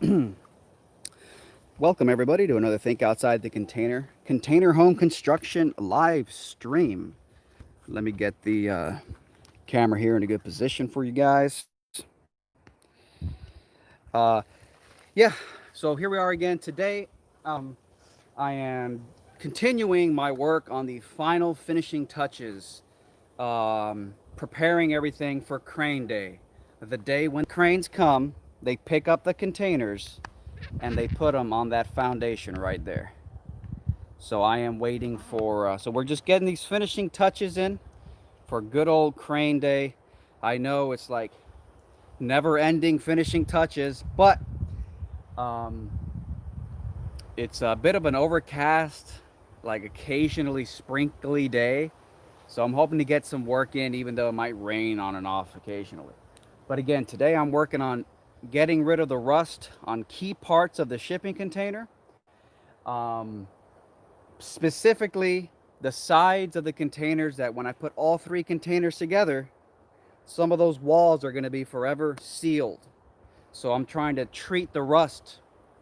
Welcome everybody to another Think Outside the Container Home Construction live stream. Let me get the camera here in a good position for you guys. Uh, yeah, so here we are again today. I am continuing my work on the final finishing touches, preparing everything for crane day. The day when the cranes come, they pick up the containers and they put them on that foundation right there. So I am waiting for, so we're just getting these finishing touches in for good old crane day. I know it's like never ending finishing touches, but um, it's a bit of an overcast, like occasionally sprinkly day. So I'm hoping to get some work in, even though it might rain on and off occasionally. But again, today I'm working on getting rid of the rust on key parts of the shipping container. Um, Specifically, the sides of the containers that when I put all three containers together, some of those walls are going to be forever sealed. So I'm trying to treat the rust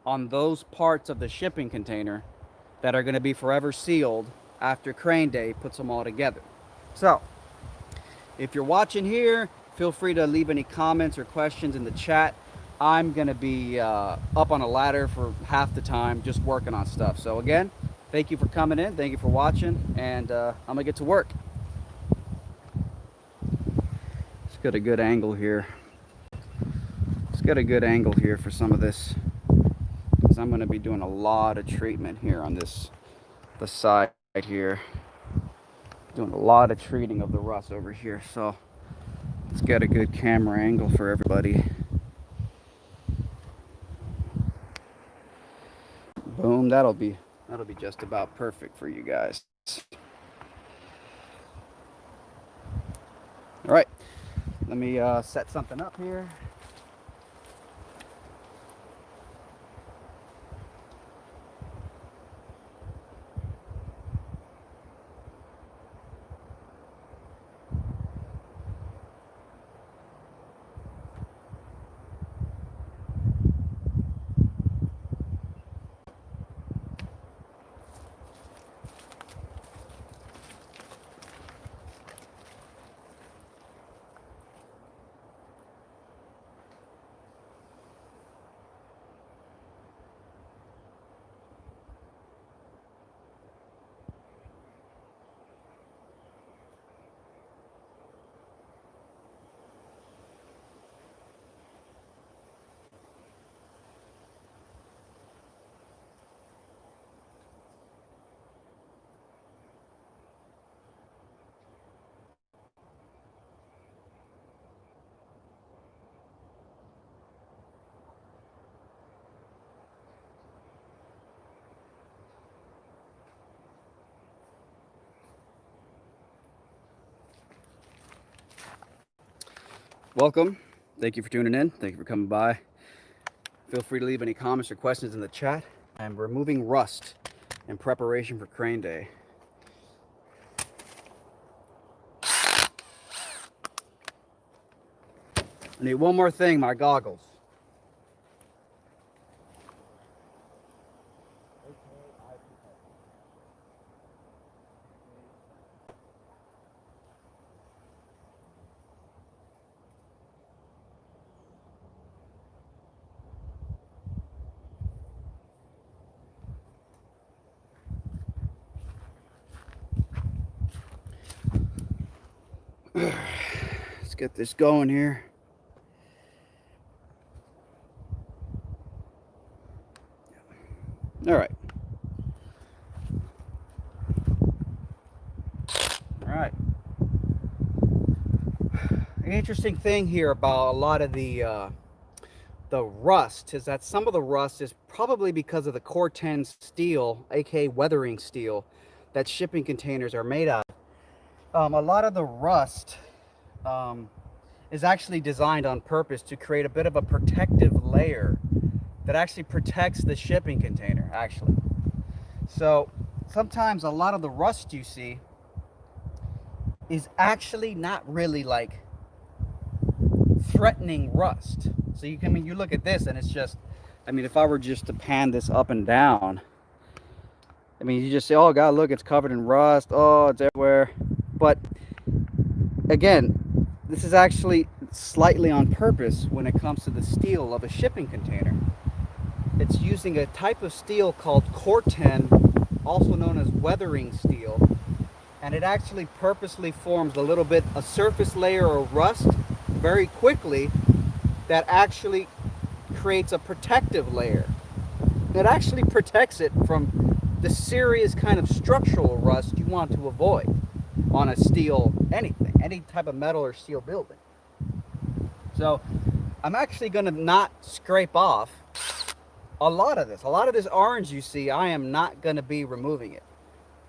on those parts of the shipping container that are going to be forever sealed after crane day puts them all together. So if you're watching here, feel free to leave any comments or questions in the chat. I'm going to be up on a ladder for half the time just working on stuff. So again, thank you for coming in. Thank you for watching. And I'm going to get to work. Let's get a good angle here. Let's get a good angle here for some of this, because I'm going to be doing a lot of treatment here on the side here. Doing a lot of treating of the rust over here. So let's get a good camera angle for everybody. Boom, that'll be just about perfect for you guys. All right, let me set something up here. Welcome. Thank you for tuning in. Thank you for coming by. Feel free to leave any comments or questions in the chat. I'm removing rust in preparation for crane day. I need one more thing, my goggles. Let's get this going here. All right. All right. An interesting thing here about a lot of the rust is that some of the rust is probably because of the Core 10 steel, aka weathering steel, that shipping containers are made out of. A lot of the rust um, is actually designed on purpose to create a bit of a protective layer that actually protects the shipping container, actually. So sometimes a lot of the rust you see is actually not really like threatening rust. So you look at this and it's just I mean, if I were just to pan this up and down, I mean, you just say, oh God, look, it's covered in rust. Oh, it's everywhere. But again, this is actually slightly on purpose when it comes to the steel of a shipping container. It's using a type of steel called Corten, also known as weathering steel, and it actually purposely forms a surface layer of rust very quickly that actually creates a protective layer. It actually protects it from the serious kind of structural rust you want to avoid on a steel anything, any type of metal or steel building. So I'm actually going to not scrape off a lot of this. A lot of this orange you see, I am not going to be removing it.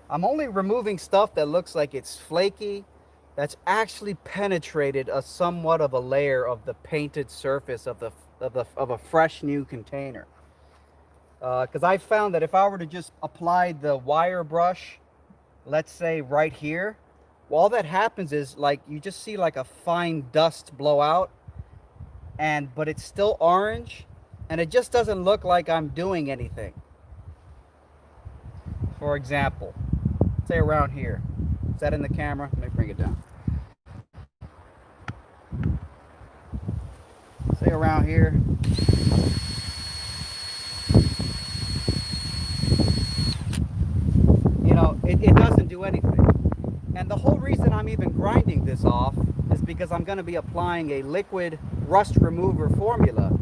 I'm only removing stuff that looks like it's flaky, that's actually penetrated a somewhat of a layer of the painted surface of a fresh new container. Because I found that if I were to just apply the wire brush, let's say right here, well, all that happens is like you just see like a fine dust blow out, but it's still orange, and it just doesn't look like I'm doing anything. For example, say around here. Is that in the camera? Let me bring it down. Say around here. You know, it doesn't do anything. And the whole reason I'm even grinding this off is because I'm going to be applying a liquid rust remover formula.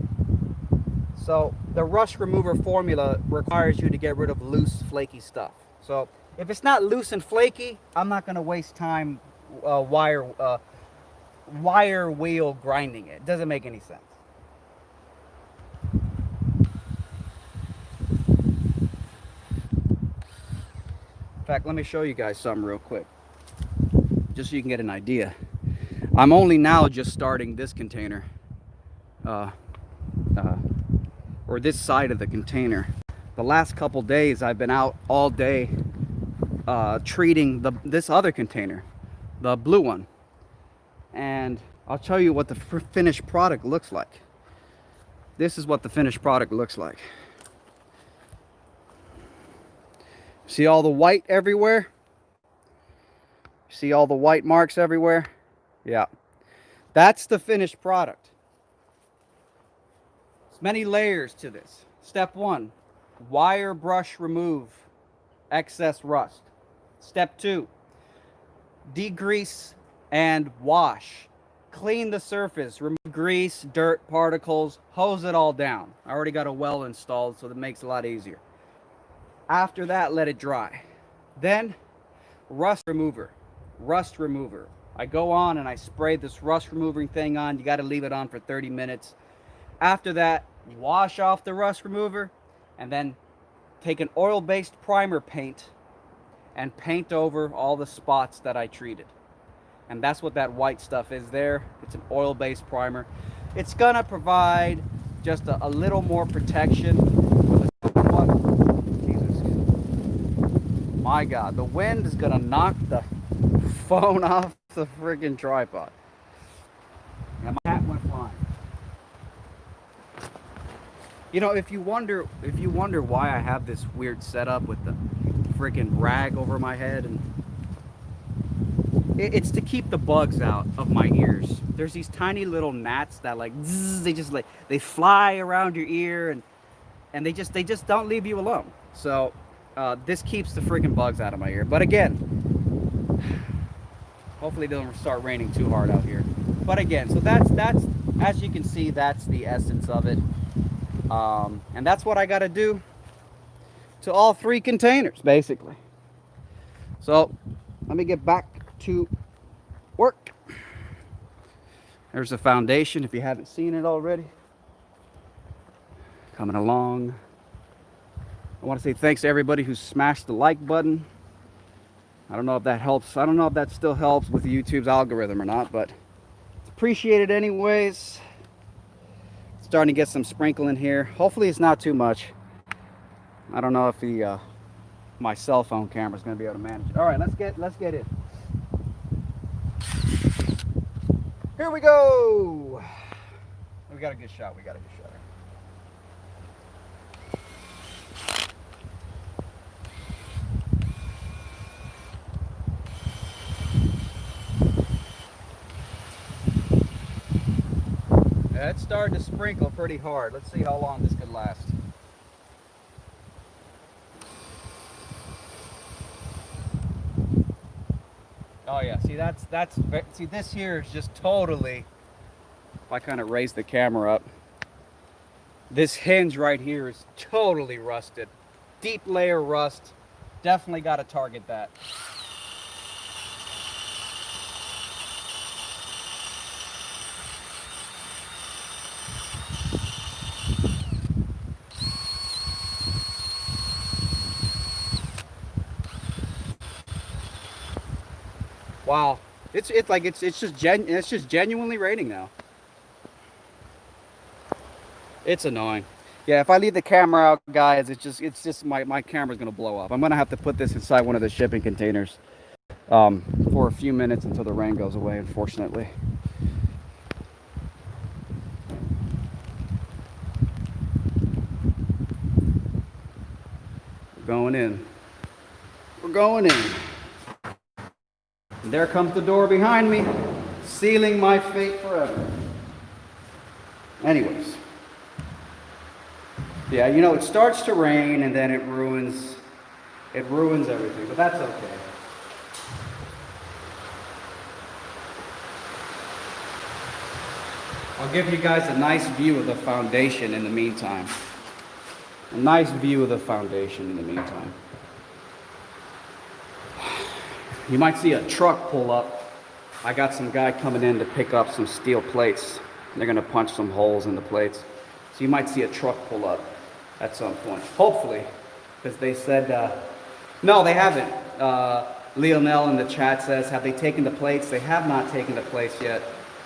So the rust remover formula requires you to get rid of loose, flaky stuff. So if it's not loose and flaky, I'm not going to waste time wire wheel grinding it. It doesn't make any sense. In fact, let me show you guys something real quick, just so you can get an idea. I'm only now just starting this container, or this side of the container. The last couple days I've been out all day treating this other container, the blue one. And I'll tell you what the finished product looks like. This is what the finished product looks like. See all the white everywhere? See all the white marks everywhere? Yeah. That's the finished product. There's many layers to this. Step 1, wire brush remove excess rust. Step 2, degrease and wash. Clean the surface, remove grease, dirt, particles, hose it all down. I already got a well installed, so that makes it a lot easier. After that, let it dry. Then, rust remover. Rust remover. I go on and I spray this rust removing thing on. You got to leave it on for 30 minutes. After that, wash off the rust remover and then take an oil-based primer paint and paint over all the spots that I treated. And that's what that white stuff is there. It's an oil-based primer. It's gonna provide just a little more protection. Jesus. My God, the wind is gonna knock the phone off the friggin' tripod. And my hat went flying. You know, if you wonder why I have this weird setup with the friggin' rag over my head, and it's to keep the bugs out of my ears. There's these tiny little gnats that like zzz, they fly around your ear, and they just don't leave you alone. So this keeps the friggin' bugs out of my ear. But again, hopefully it doesn't start raining too hard out here. But again, so that's as you can see, that's the essence of it. And that's what I got to do to all 3 containers, basically. So let me get back to work. There's the foundation, if you haven't seen it already. Coming along. I want to say thanks to everybody who smashed the like button. I don't know if that helps. I don't know if that still helps with YouTube's algorithm or not, but it's appreciated anyways. Starting to get some sprinkle in here. Hopefully it's not too much. I don't know if my cell phone camera is going to be able to manage it. All right, let's get it. Here we go. We got a good shot. Yeah, it's starting to sprinkle pretty hard. Let's see how long this could last. Oh yeah, see this here is just totally, if I kind of raise the camera up, this hinge right here is totally rusted. Deep layer rust. Definitely got to target that. Wow, it's just genuinely raining now. It's annoying. Yeah, if I leave the camera out, guys, it's just my camera's gonna blow up. I'm gonna have to put this inside one of the shipping containers for a few minutes until the rain goes away, unfortunately. We're going in. We're going in. And there comes the door behind me, sealing my fate forever. Anyways. Yeah, you know, it starts to rain and then it ruins everything, but that's okay. I'll give you guys a nice view of the foundation in the meantime. A nice view of the foundation in the meantime. You might see a truck pull up. I got some guy coming in to pick up some steel plates. They're gonna punch some holes in the plates. So you might see a truck pull up at some point. Hopefully, because they said, no, they haven't. Lionel in the chat says, have they taken the plates? They have not taken the plates yet.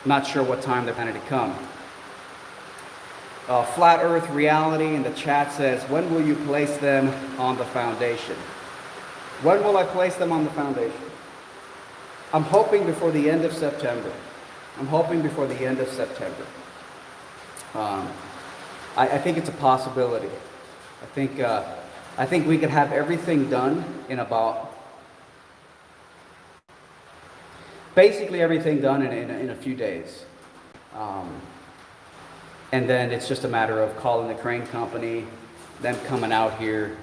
Not sure what time they're planning to come. Flat Earth Reality in the chat says, when will you place them on the foundation? When will I place them on the foundation? I'm hoping before the end of September. I'm hoping before the end of September. I think it's a possibility. I think we could have everything done in about, basically everything done in a few days. And then it's just a matter of calling the crane company, them coming out here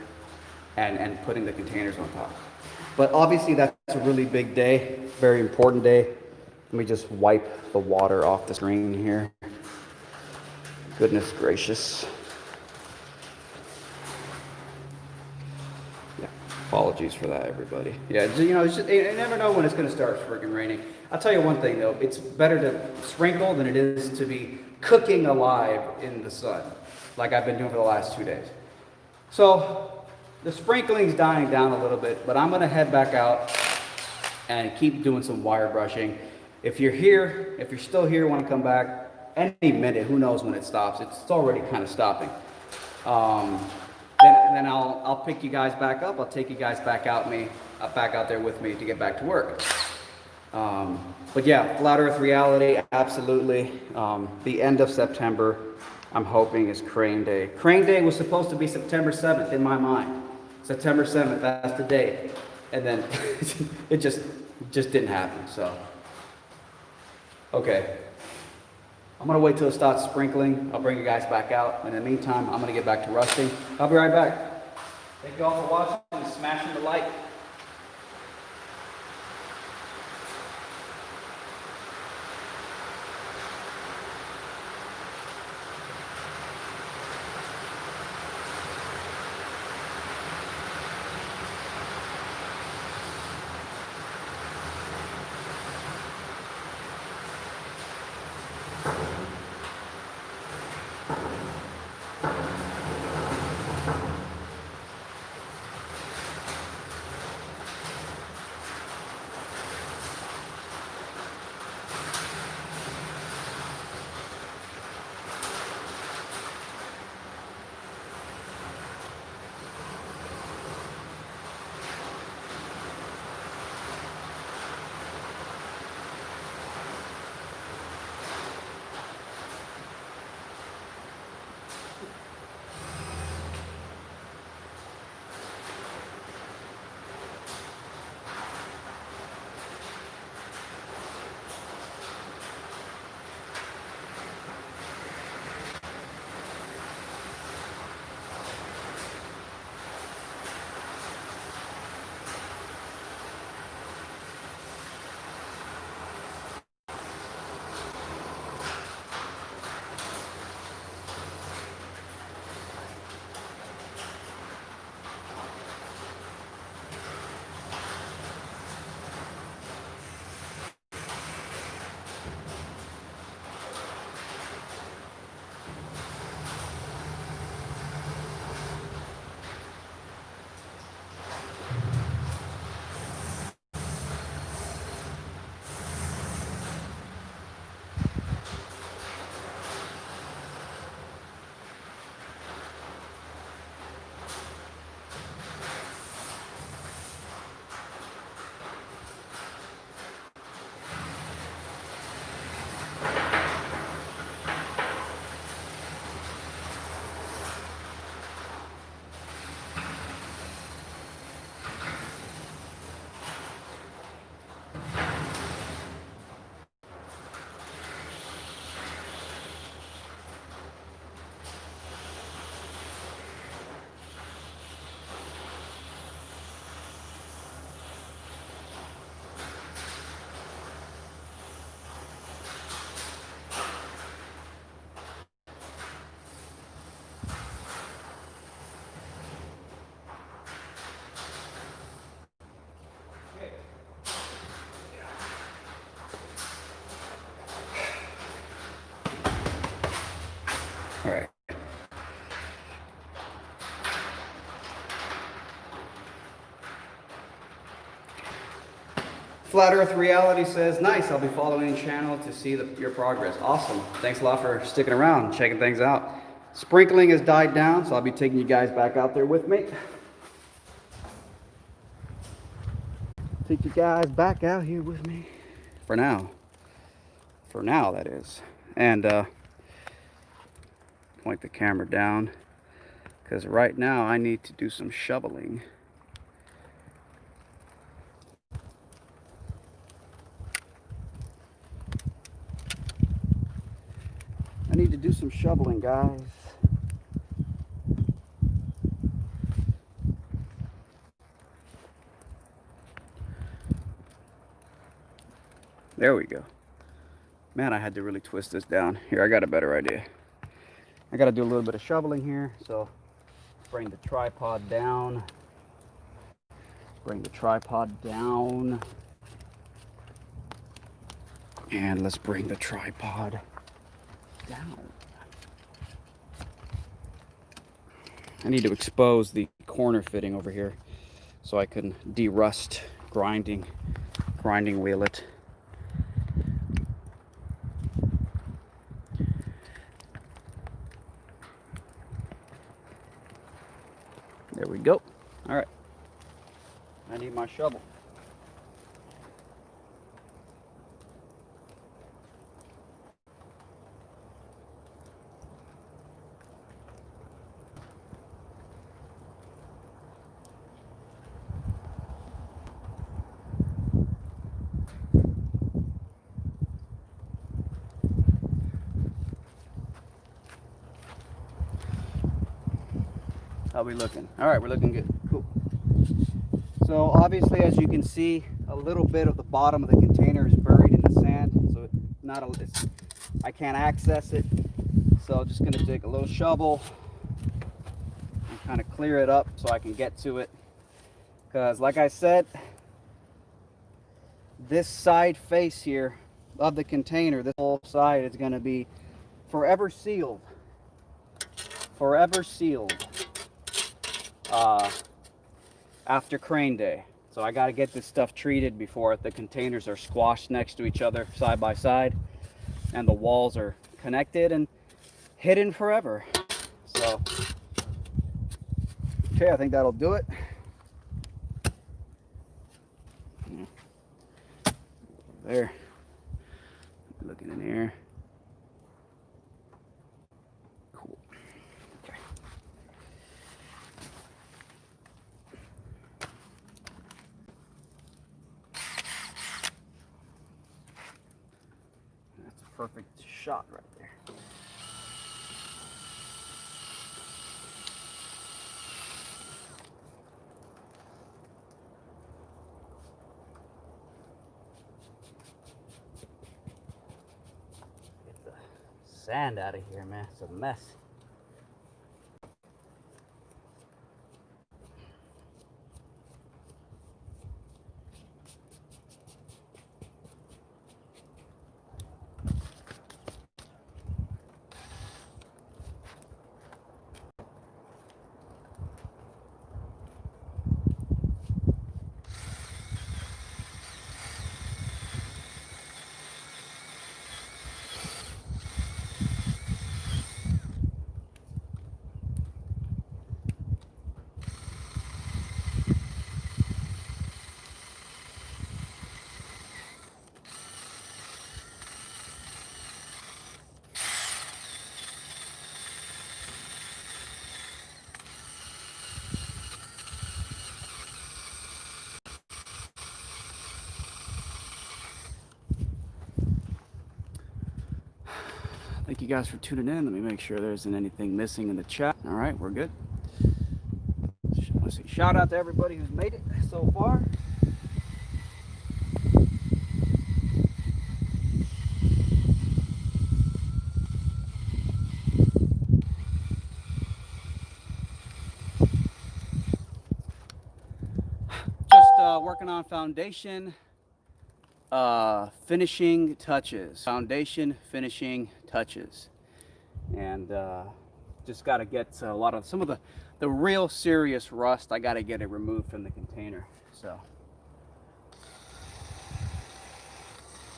and putting the containers on top. But obviously that's a really big day, very important day. Let me just wipe the water off the screen here. Goodness gracious. Yeah, apologies for that, everybody. Yeah, you know, you never know when it's going to start freaking raining. I'll tell you one thing, though. It's better to sprinkle than it is to be cooking alive in the sun, like I've been doing for the last 2 days. So the sprinkling's dying down a little bit, but I'm going to head back out and keep doing some wire brushing. If you're here, if you're still here, want to come back, any minute, who knows when it stops. It's already kind of stopping. Then I'll pick you guys back up. I'll take you guys back out there with me to get back to work. But yeah, Flat Earth Reality, absolutely. The end of September, I'm hoping, is Crane Day. Crane Day was supposed to be September 7th in my mind. September 7th, that's the date. And then it just didn't happen, so. Okay. I'm going to wait till it starts sprinkling. I'll bring you guys back out. In the meantime, I'm going to get back to rusting. I'll be right back. Thank you all for watching and smashing the like. All right. Flat Earth Reality says, nice, I'll be following the channel to see your progress. Awesome. Thanks a lot for sticking around, checking things out. Sprinkling has died down, so I'll be taking you guys back out there with me. Take you guys back out here with me. For now. For now, that is. And point the camera down, because right now I need to do some shoveling. I need to do some shoveling, guys. There we go. Man, I had to really twist this down. Here, I got a better idea. I got to do a little bit of shoveling here, so bring the tripod down. Bring the tripod down. And let's bring the tripod down. I need to expose the corner fitting over here so I can de-rust grinding wheel it. There we go. All right. I need my shovel. How we looking? All right, we're looking good. Cool. So obviously, as you can see, a little bit of the bottom of the container is buried in the sand, so I can't access it. So I'm just gonna take a little shovel and kind of clear it up so I can get to it. Because like I said, this side face here of the container, this whole side is gonna be forever sealed. Forever sealed. After crane day. So I got to get this stuff treated before the containers are squashed next to each other side by side and the walls are connected and hidden forever. So okay, I think that'll do it. There. Looking in here. Cool. Okay. That's a perfect shot right there. Get the sand out of here, man. It's a mess. Thank you guys for tuning in. Let me make sure there isn't anything missing in the chat. All right, we're good. Let's see. Shout out to everybody who's made it so far. Just working on foundation, finishing touches. Foundation, finishing touches. and just got to get a lot of some of the real serious rust. I got to get it removed from the container. So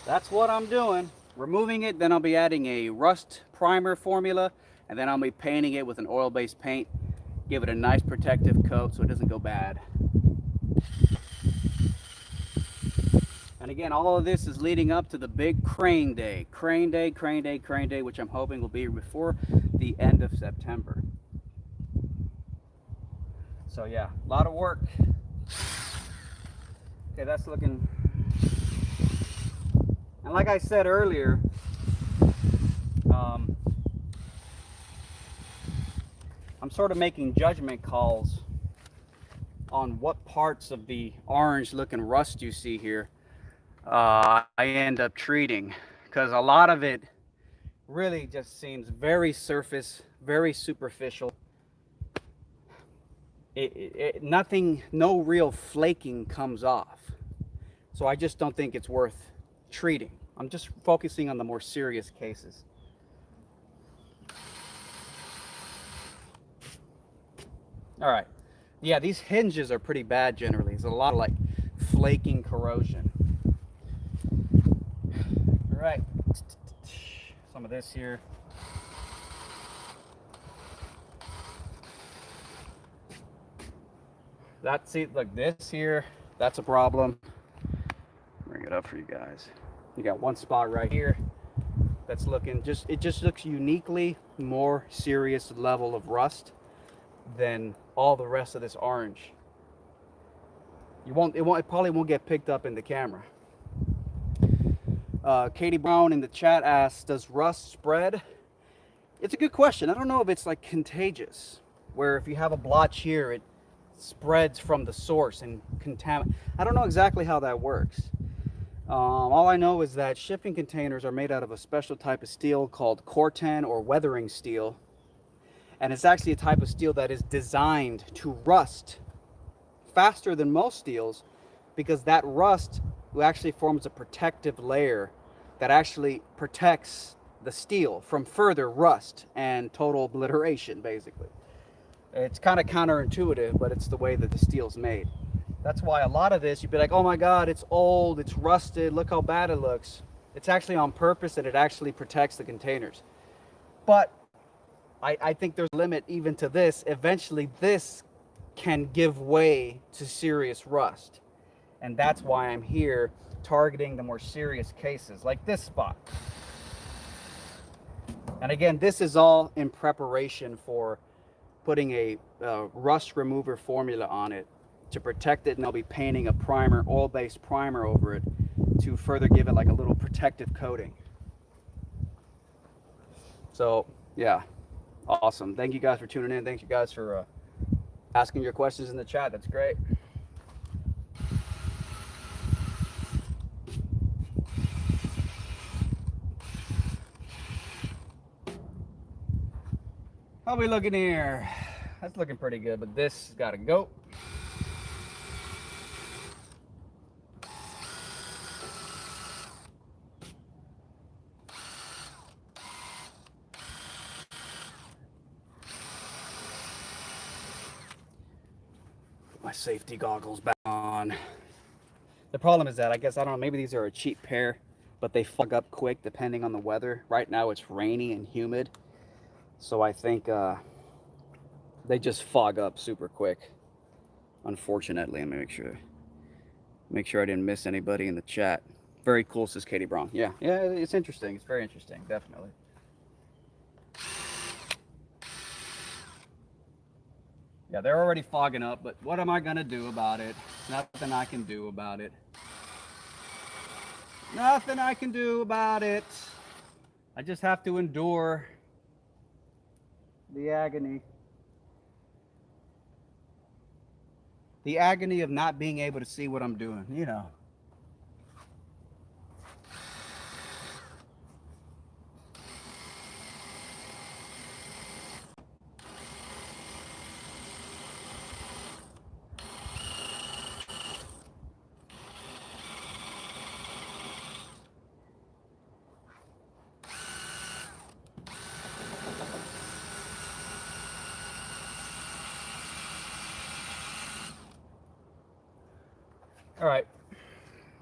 that's what I'm doing. Removing it, then I'll be adding a rust primer formula, and then I'll be painting it with an oil-based paint. Give it a nice protective coat so it doesn't go bad. And again, all of this is leading up to the big crane day. Crane day, crane day, crane day, which I'm hoping will be before the end of September. So yeah, a lot of work. Okay, that's looking... And like I said earlier, I'm sort of making judgment calls on what parts of the orange looking rust you see here I end up treating, because a lot of it really just seems very surface, very superficial. Nothing, no real flaking comes off. So I just don't think it's worth treating. I'm just focusing on the more serious cases. All right. Yeah, these hinges are pretty bad generally. There's a lot of like flaking corrosion. All right. Some of this here. That's it. Like this here, that's a problem. Bring it up for you guys. You got one spot right here that's looking it just looks uniquely more serious level of rust than all the rest of this orange. It probably won't get picked up in the camera. Katie Brown in the chat asks, does rust spread? It's a good question. I don't know if it's like contagious, where if you have a blotch here, it spreads from the source and contaminate. I don't know exactly how that works. All I know is that shipping containers are made out of a special type of steel called Corten or weathering steel. And it's actually a type of steel that is designed to rust faster than most steels, because that rust actually forms a protective layer that actually protects the steel from further rust and total obliteration, basically. It's kind of counterintuitive, but it's the way that the steel's made. That's why a lot of this, you'd be like, oh my God, it's old, it's rusted, look how bad it looks. It's actually on purpose, and it actually protects the containers. But I think there's a limit even to this. Eventually, this can give way to serious rust. And that's why I'm here targeting the more serious cases, like this spot. And again, this is all in preparation for putting a rust remover formula on it to protect it, and I'll be painting a primer, oil-based primer over it to further give it like a little protective coating. So yeah, awesome. Thank you guys for tuning in. Thank you guys for asking your questions in the chat. That's great. How are we looking here? That's looking pretty good, but this has got to go. Put my safety goggles back on. The problem is that I don't know, maybe these are a cheap pair, but they fog up quick depending on the weather. Right now it's rainy and humid, so I think they just fog up super quick, unfortunately. Let me make sure I didn't miss anybody in the chat. Very cool, says Katie Brown. Yeah, it's interesting. It's very interesting, definitely. Yeah, they're already fogging up, but what am I gonna do about it? Nothing I can do about it. Nothing I can do about it. I just have to endure the agony. The agony of not being able to see what I'm doing, you know. All right,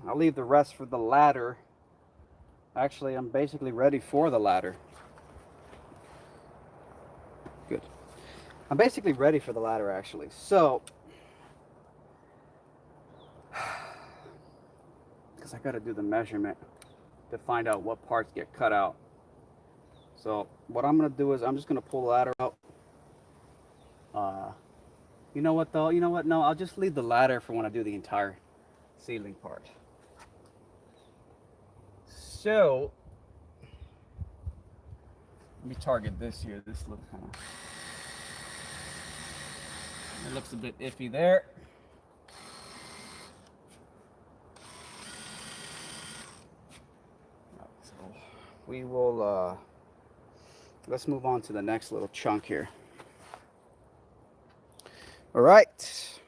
I'll leave the rest for the ladder. Actually, I'm basically ready for the ladder. Good. I'm basically ready for the ladder, actually. So, because I got to do the measurement to find out what parts get cut out. So, what I'm going to do is I'm just going to pull the ladder out. You know what, though? You know what? No, I'll just leave the ladder for when I do the entire ceiling part. So, let me target this here. This looks kind of... It looks a bit iffy there. So we will, let's move on to the next little chunk here. All right.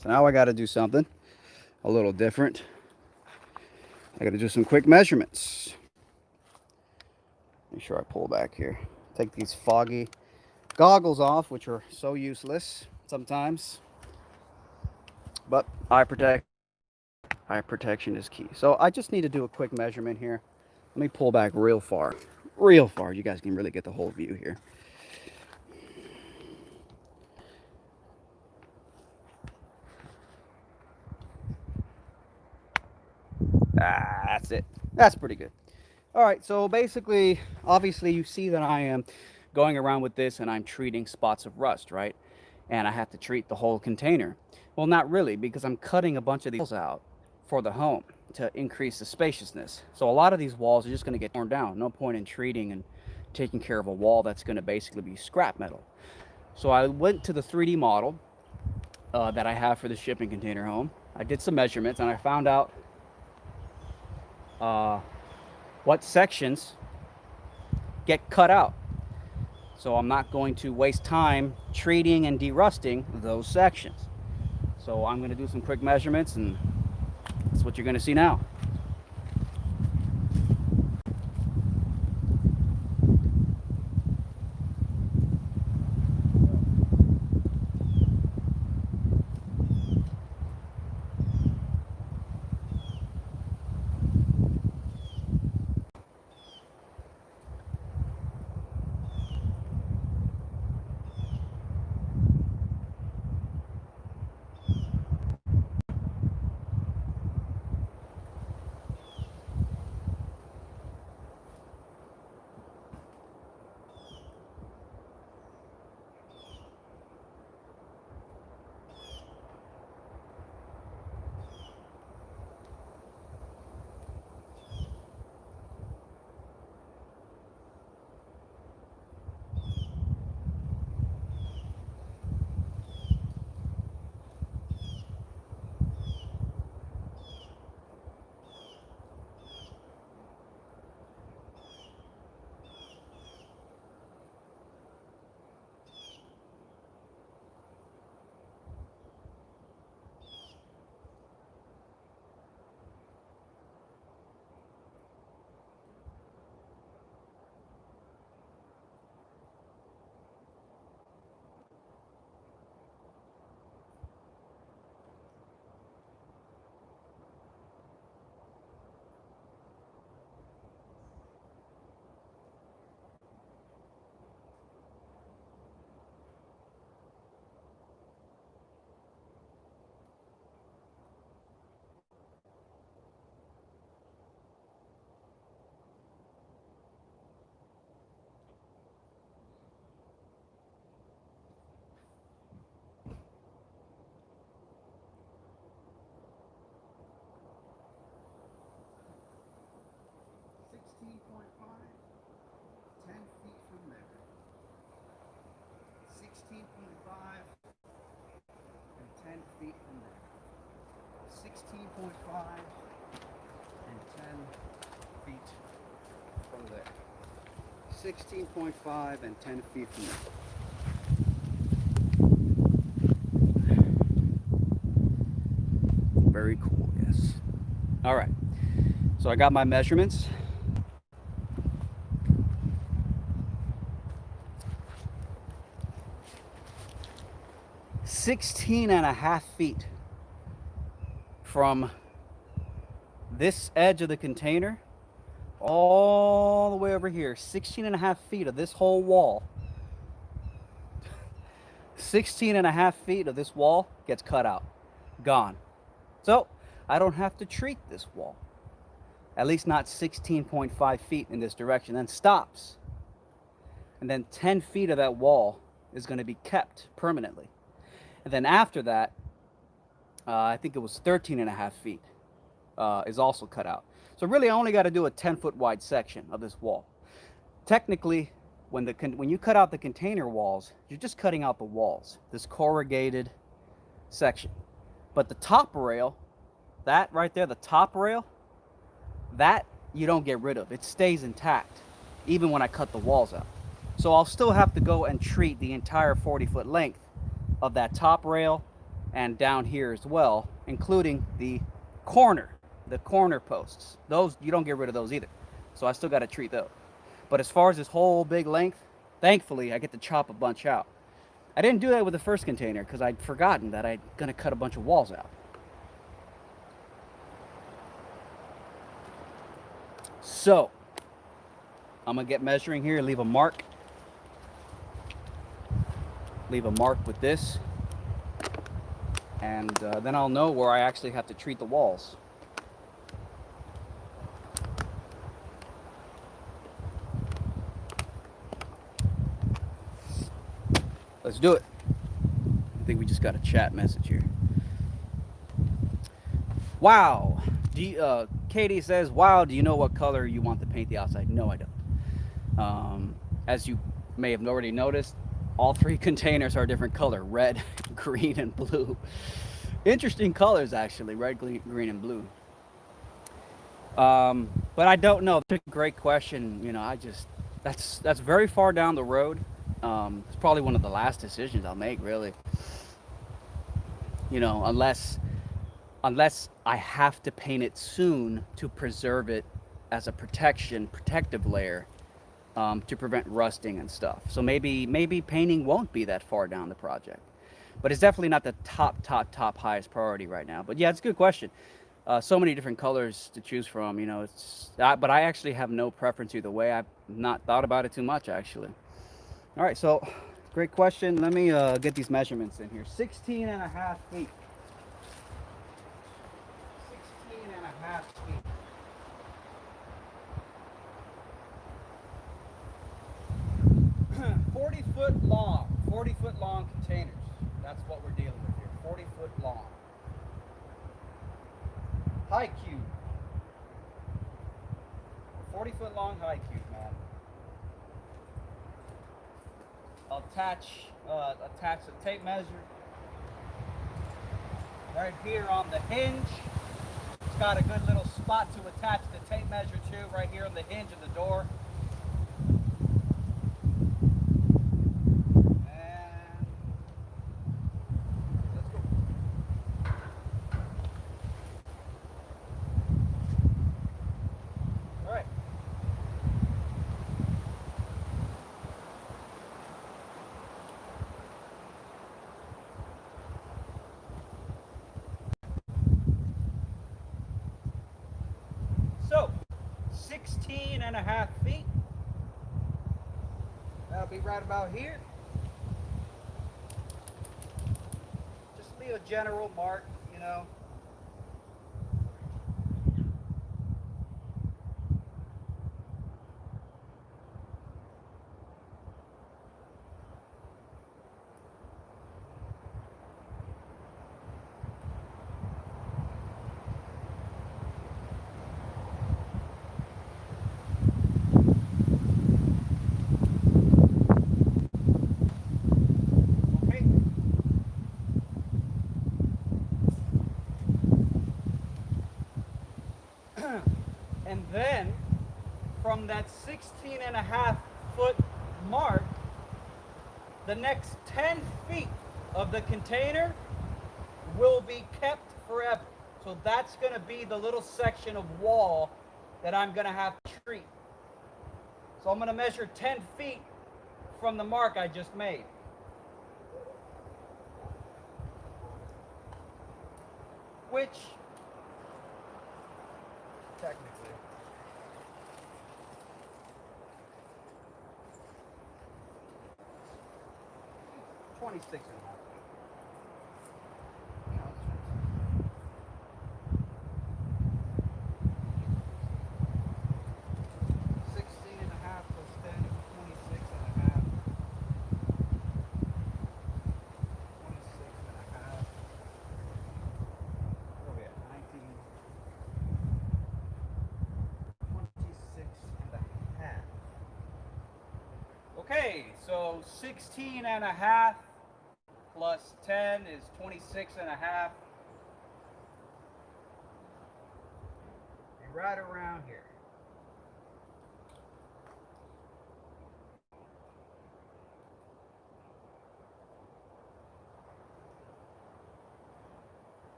So now I got to do something a little different. I got to do some quick measurements. Make sure I pull back here. Take these foggy goggles off, which are so useless sometimes. But eye protection is key. So I just need to do a quick measurement here. Let me pull back real far. Real far. You guys can really get the whole view here. That's it. That's pretty good. All right, so basically, obviously, you see that I am going around with this and I'm treating spots of rust, right? And I have to treat the whole container. Well, not really, because I'm cutting a bunch of these walls out for the home to increase the spaciousness. So a lot of these walls are just going to get torn down. No point in treating and taking care of a wall that's going to basically be scrap metal. So I went to the 3D model that I have for the shipping container home. I did some measurements and I found out what sections get cut out. So I'm not going to waste time treating and derusting those sections. So I'm going to do some quick measurements, and that's what you're going to see now. Feet from there. 16.5 and 10 feet from there. 16.5 and 10 feet from there. Very cool, yes. All right, so I got my measurements. $16.5 feet from this edge of the container all the way over here, 16.5 feet of this whole wall, 16.5 feet of this wall gets cut out, gone. So I don't have to treat this wall, at least not 16.5 feet in this direction, then stops. And then 10 feet of that wall is going to be kept permanently. And then after that, I think it was 13.5 feet is also cut out. So really I only got to do a 10-foot wide section of this wall. Technically, when you cut out the container walls, you're just cutting out the walls, this corrugated section. But the top rail, that right there, the top rail, that you don't get rid of. It stays intact even when I cut the walls out. So I'll still have to go and treat the entire 40-foot length of that top rail and down here as well, including the corner posts. Those, you don't get rid of those either. So I still got to treat those. But as far as this whole big length, thankfully I get to chop a bunch out. I didn't do that with the first container because I'd forgotten that I'm going to cut a bunch of walls out. So I'm going to get measuring here, leave a mark with this, and then I'll know where I actually have to treat the walls. Let's do it. I think we just got a chat message here. Wow. Katie says, wow, do you know what color you want to paint the outside? No, I don't. As you may have already noticed, all three containers are a different color: red, green, and blue. Interesting colors, actually, red, green, and blue. But I don't know. That's a great question. You know, that's very far down the road. It's probably one of the last decisions I'll make, really. You know, unless I have to paint it soon to preserve it as a protective layer. To prevent rusting and stuff. So maybe painting won't be that far down the project, but it's definitely not the top highest priority right now. But yeah, it's a good question. So many different colors to choose from, you know. But I actually have no preference either way. I've not thought about it too much, actually. All right, so great question. Let me get these measurements in here. 16.5 feet. 16.5 feet. 40 foot long containers. That's what we're dealing with here. 40 foot long. High cube. 40 foot long high cube, man. I'll attach the tape measure right here on the hinge. It's got a good little spot to attach the tape measure to right here on the hinge of the door. So, 16.5 feet. That'll be right about here. Just leave a general mark, you know. And then from that 16.5 foot mark, the next 10 feet of the container will be kept forever. So that's going to be the little section of wall that I'm going to have to treat. So I'm going to measure 10 feet from the mark I just made. Which technically. 26 and a half. 16 and a half plus 10 is 26 and a half. 26 and a half. Oh yeah, 19. 26 and a half. Okay, so 16 and a half plus 10 is 26 and a half. And right around here.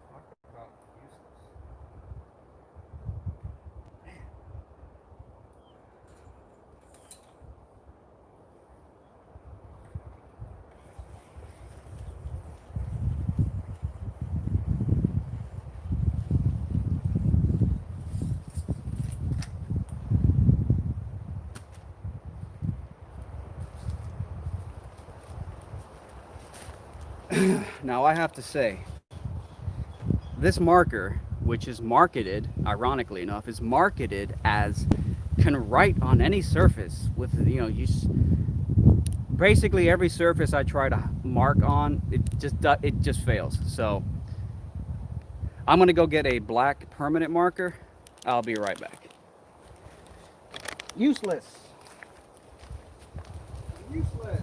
Talk about useless. Now I have to say, this marker, which is marketed, ironically enough, is marketed as can write on any surface with, basically every surface I try to mark on, it just fails. So I'm gonna go get a black permanent marker. I'll be right back. Useless. Useless.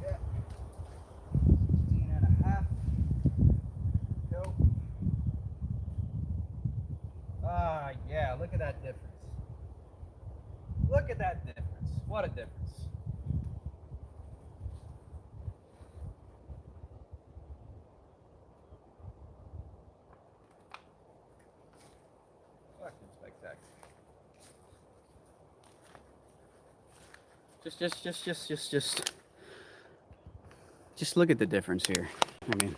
Yeah. 16 and a half. Nope. Yeah, look at that difference. Look at that difference. What a difference. Fucking spectacular. Just look at the difference here. I mean,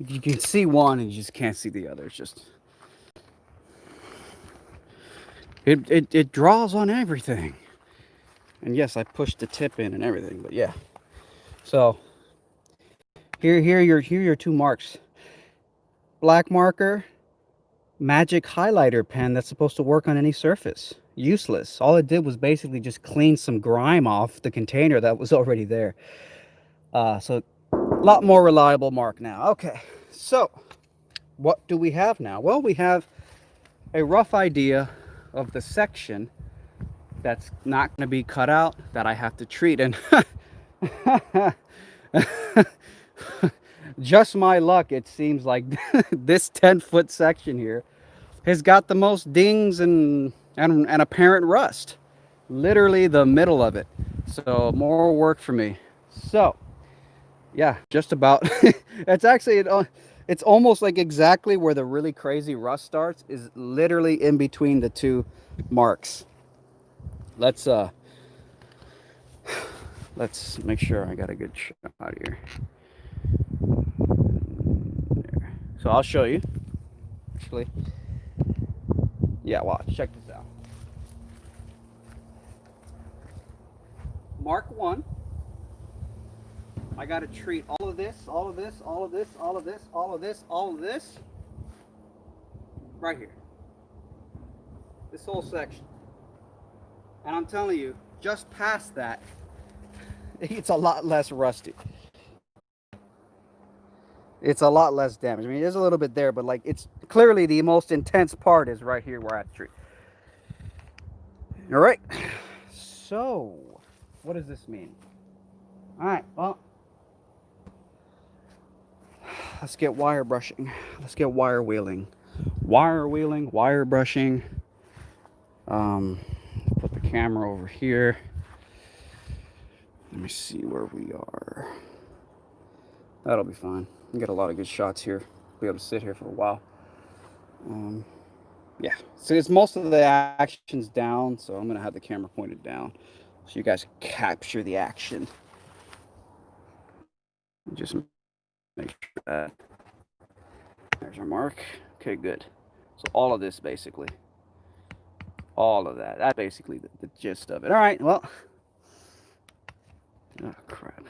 you can see one and you just can't see the other. It's just, it draws on everything. And yes, I pushed the tip in and everything, but yeah. So here are your two marks. Black marker, magic highlighter pen that's supposed to work on any surface. Useless. All it did was basically just clean some grime off the container that was already there. So a lot more reliable mark now. Okay, so what do we have now? Well, we have a rough idea of the section that's not going to be cut out that I have to treat. And just my luck, it seems like this 10-foot section here has got the most dings and apparent rust. Literally the middle of it. So more work for me. So yeah, just about. It's actually, it's almost like exactly where the really crazy rust starts is literally in between the two marks. Let's make sure I got a good shot here. There. So I'll show you. Actually, yeah, watch. Check this out. Mark 1. I got to treat all of this, all of this, all of this, all of this, all of this, all of this, right here. This whole section. And I'm telling you, just past that, it's a lot less rusty. It's a lot less damage. I mean, there's a little bit there, but like it's clearly the most intense part is right here where I had the tree. All right. So, what does this mean? All right. Well, let's get wire brushing. Let's get wire wheeling. Wire wheeling, wire brushing. Put the camera over here. Let me see where we are. That'll be fine. We get a lot of good shots here. Be able to sit here for a while. Yeah, so it's most of the action's down, so I'm gonna have the camera pointed down so you guys capture the action. Just make sure that there's our mark. Okay, good. So all of this basically, all of that. That's basically the gist of it. All right, well, oh crap.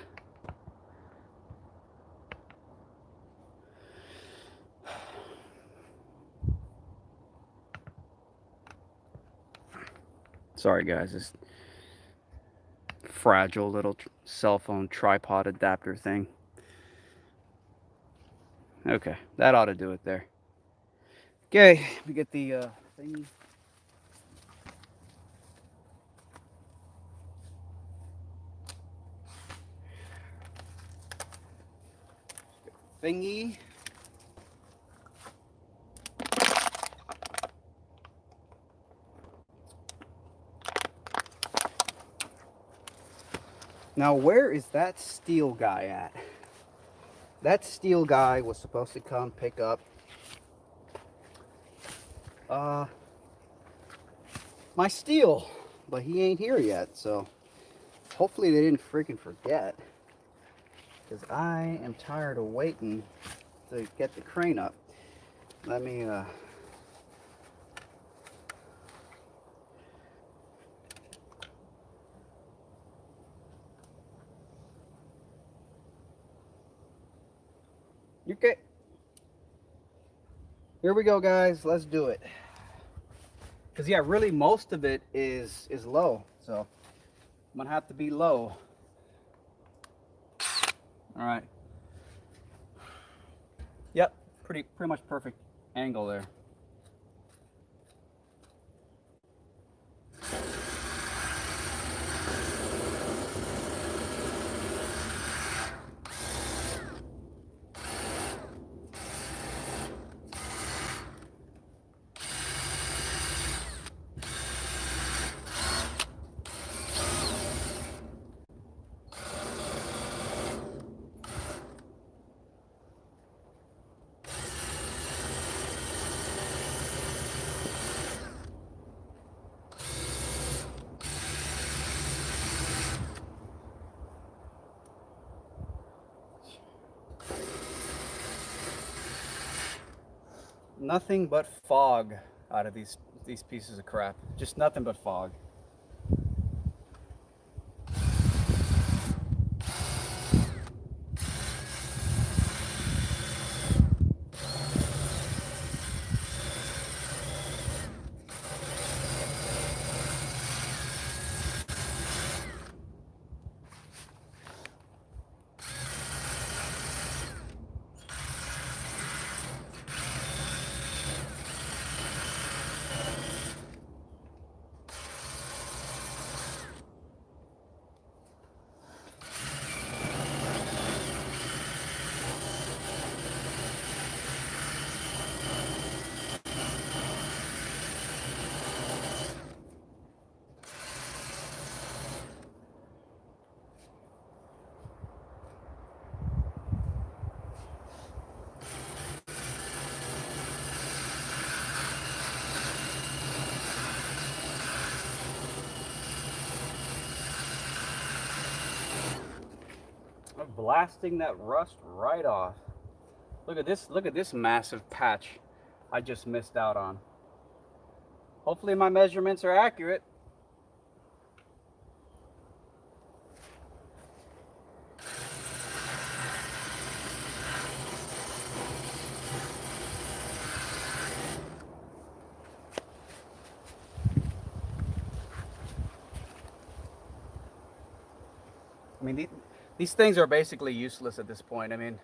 Sorry guys, this fragile little cell phone tripod adapter thing. Okay, that ought to do it there. Okay, we get the thingy. Thingy. Now, where is that steel guy at? That steel guy was supposed to come pick up my steel, but he ain't here yet, so hopefully they didn't freaking forget, because I am tired of waiting to get the crane up. Let me okay, here we go guys, let's do it. Because yeah, really most of it is low, so I'm gonna have to be low. All right. Yep, pretty much perfect angle there. Nothing but fog out of these pieces of crap. Just nothing but fog. I'm blasting that rust right off. Look at this massive patch I just missed out on. Hopefully my measurements are accurate. I mean, these things are basically useless at this point. I mean,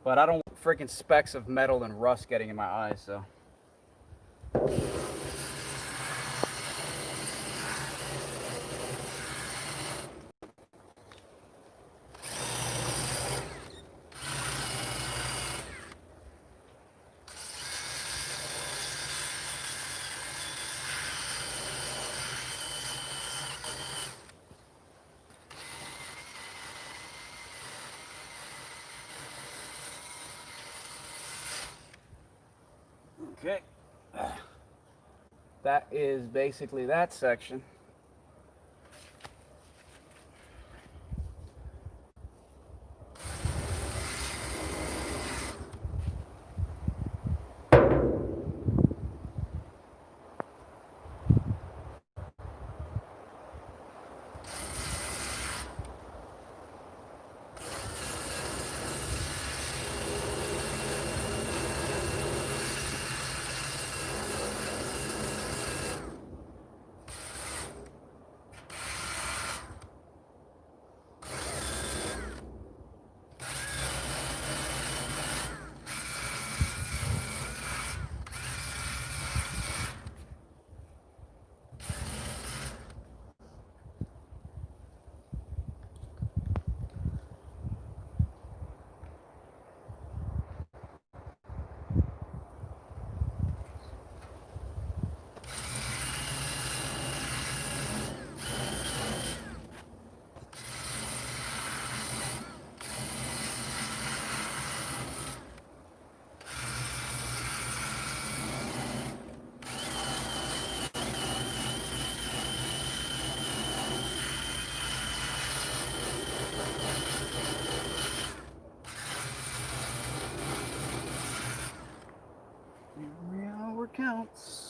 but I don't want freaking specks of metal and rust getting in my eyes, so. Okay. That is basically that section. Every hour counts.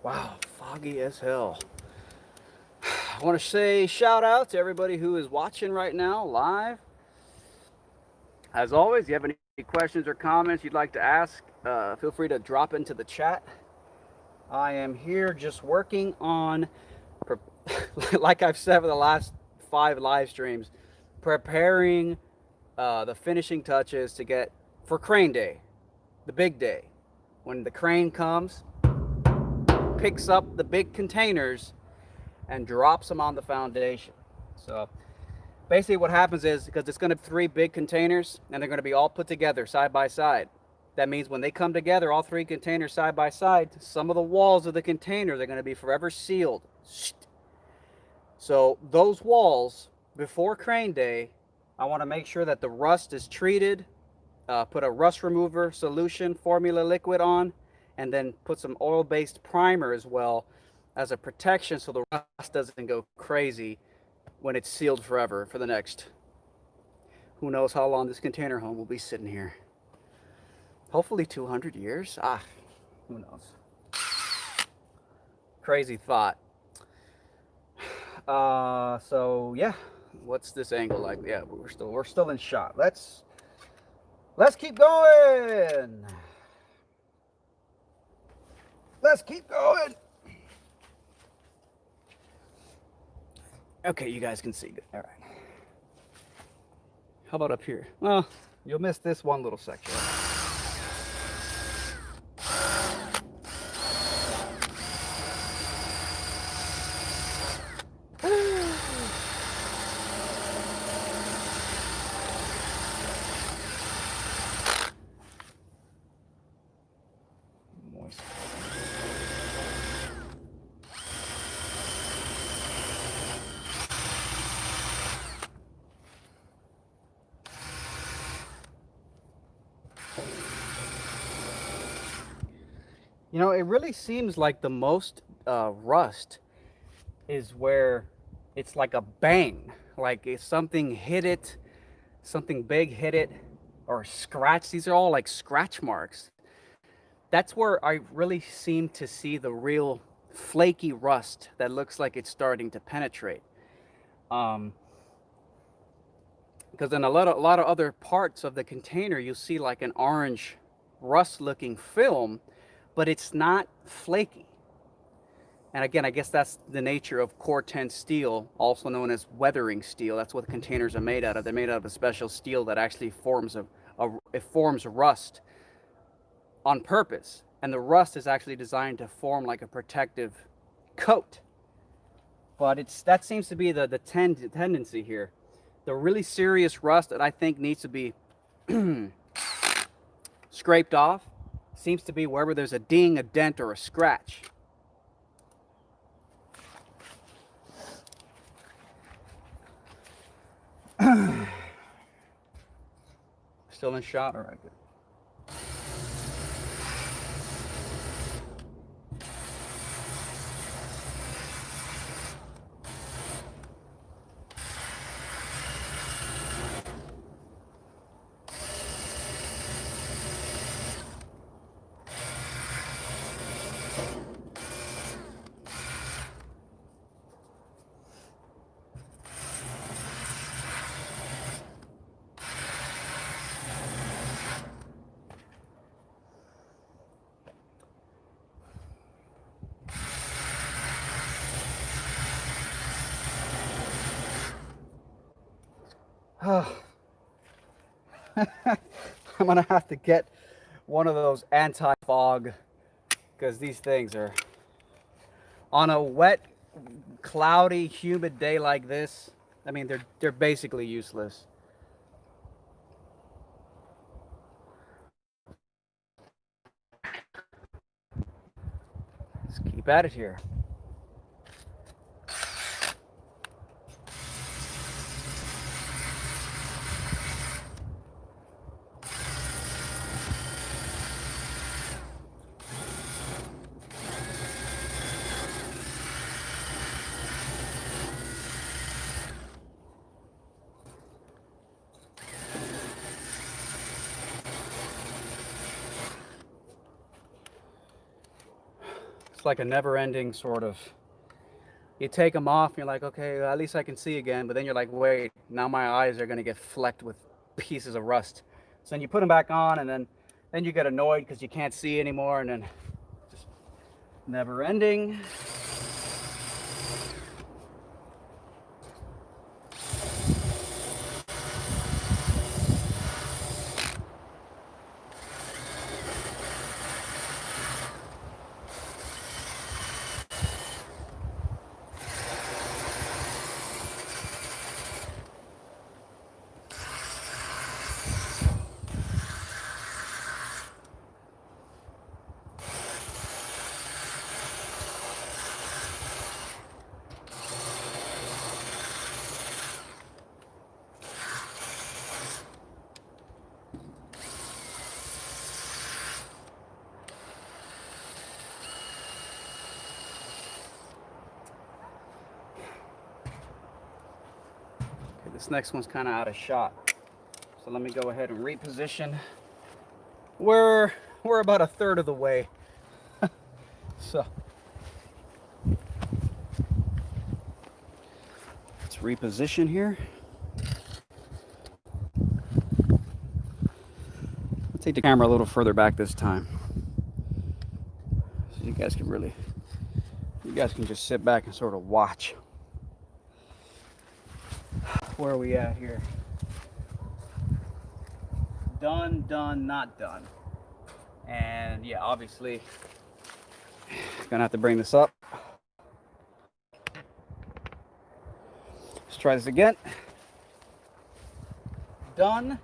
Wow, foggy as hell. I want to say shout out to everybody who is watching right now live. As always, if you have any questions or comments you'd like to ask, feel free to drop into the chat. I am here just working on, like I've said for the last 5 live streams, preparing the finishing touches to get for crane day, the big day, when the crane comes, picks up the big containers and drops them on the foundation. So basically what happens is, because it's going to be 3 big containers and they're going to be all put together side by side, that means when they come together, all 3 containers side by side, some of the walls of the containers are going to be forever sealed. So those walls, before crane day, I want to make sure that the rust is treated, put a rust remover solution formula liquid on, and then put some oil-based primer as well as a protection so the rust doesn't go crazy when it's sealed forever for the next, who knows how long this container home will be sitting here. Hopefully 200 years. Who knows. Crazy thought. So yeah, what's this angle like? Yeah, we're still in shot. Let's keep going. Let's keep going. Okay, you guys can see good. All right. How about up here? Well, you'll miss this one little section. You know, it really seems like the most rust is where it's like a bang, like if something hit it, something big hit it, or scratch. These are all like scratch marks. That's where I really seem to see the real flaky rust that looks like it's starting to penetrate. Um, because in a lot of other parts of the container, you'll see like an orange rust-looking film, but it's not flaky. And again, I guess that's the nature of Core 10 steel, also known as weathering steel. That's what the containers are made out of. They're made out of a special steel that actually forms it forms rust on purpose. And the rust is actually designed to form like a protective coat. But that seems to be the tendency here. The really serious rust that I think needs to be scraped off seems to be wherever there's a ding, a dent, or a scratch. Still in shot? All right, good. I'm gonna have to get one of those anti-fog because these things are on a wet, cloudy, humid day like this. I mean, they're basically useless. Let's keep at it here. It's like a never-ending sort of. You take them off, and you're like, okay, well, at least I can see again. But then you're like, wait, now my eyes are gonna get flecked with pieces of rust. So then you put them back on, and then you get annoyed because you can't see anymore, and then just never-ending. This next one's kind of out of shot. So let me go ahead and reposition. We're about a third of the way. So let's reposition here. I'll take the camera a little further back this time. So you guys can just sit back and sort of watch. Where are we at here? Done, not done. And yeah, obviously, gonna have to bring this up. Let's try this again. Done,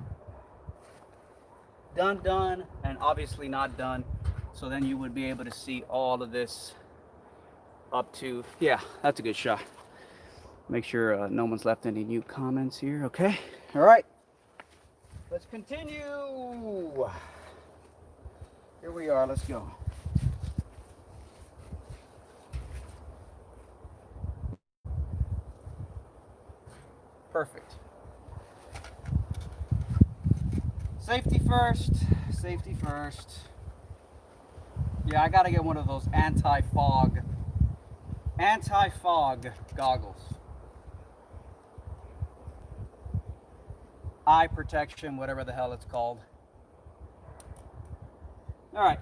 and obviously not done. So then you would be able to see all of this up to, yeah, that's a good shot. Make sure no one's left any new comments here. Okay. All right. Let's continue. Here we are. Let's go. Perfect. Safety first. Safety first. Yeah, I gotta get one of those anti-fog goggles. Eye protection, whatever the hell it's called. All right.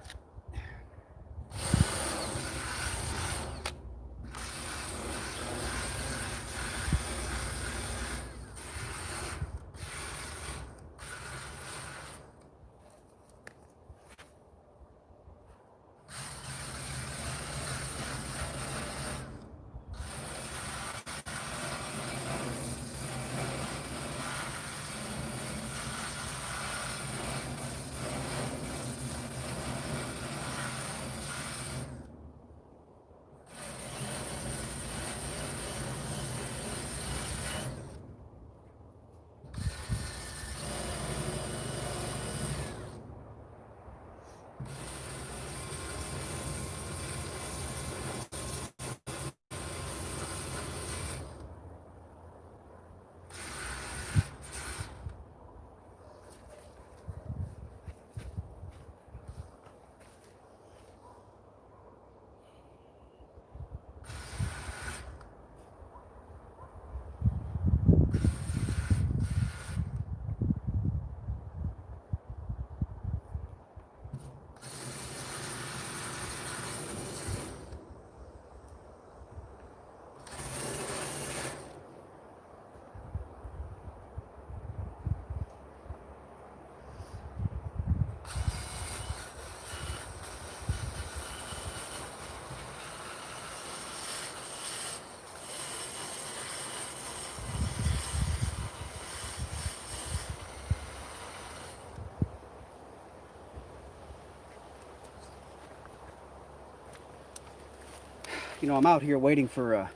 You know, I'm out here waiting for a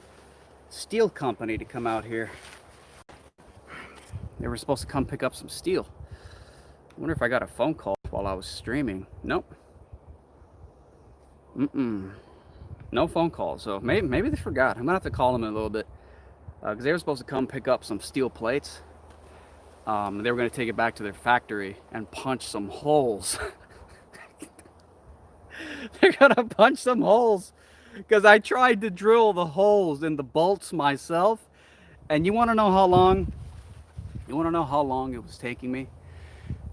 steel company to come out here. They were supposed to come pick up some steel. I wonder if I got a phone call while I was streaming. Nope. No phone call. So maybe they forgot. I'm gonna have to call them in a little bit because they were supposed to come pick up some steel plates. They were gonna take it back to their factory and punch some holes. They're gonna punch some holes because I tried to drill the holes in the bolts myself, and you want to know how long? You want to know how long it was taking me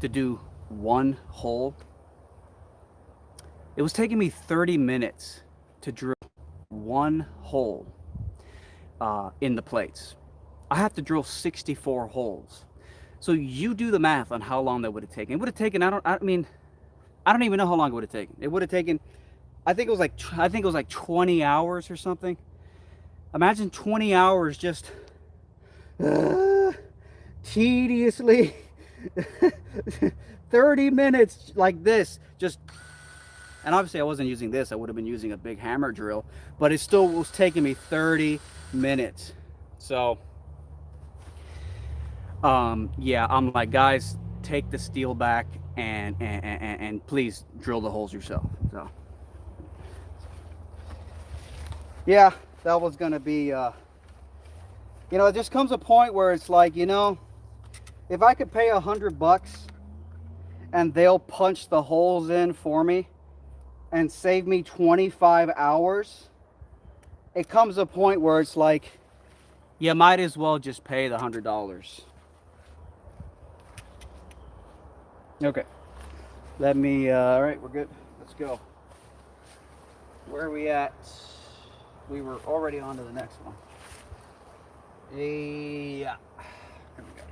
to do one hole? It was taking me 30 minutes to drill one hole in the plates. I have to drill 64 holes. So you do the math on how long that would have taken. It would have taken, I don't even know how long it would have taken. It would have taken, I think it was like 20 hours or something. Imagine 20 hours just tediously 30 minutes like this, just, and obviously I wasn't using this. I would have been using a big hammer drill, but it still was taking me 30 minutes. So yeah, I'm like, guys, take the steel back and please drill the holes yourself. So yeah, that was gonna be you know, it just comes a point where it's like, you know, if I could pay $100 and they'll punch the holes in for me and save me 25 hours, it comes a point where it's like, you might as well just pay the $100. Okay, let me, all right, we're good. Let's go. Where are we at? We were already on to the next one. Yeah, here we go.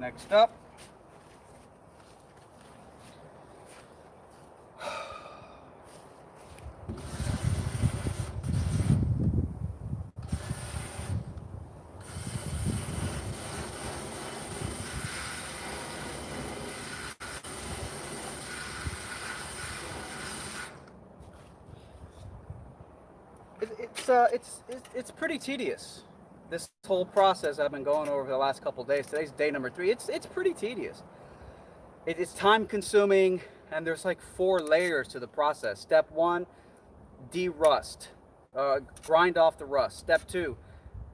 Next up, it's pretty tedious. This whole process I've been going over the last couple days. Today's day number 3. It's pretty tedious. It's time consuming, and there's like 4 layers to the process. Step 1, de-rust, grind off the rust. Step 2,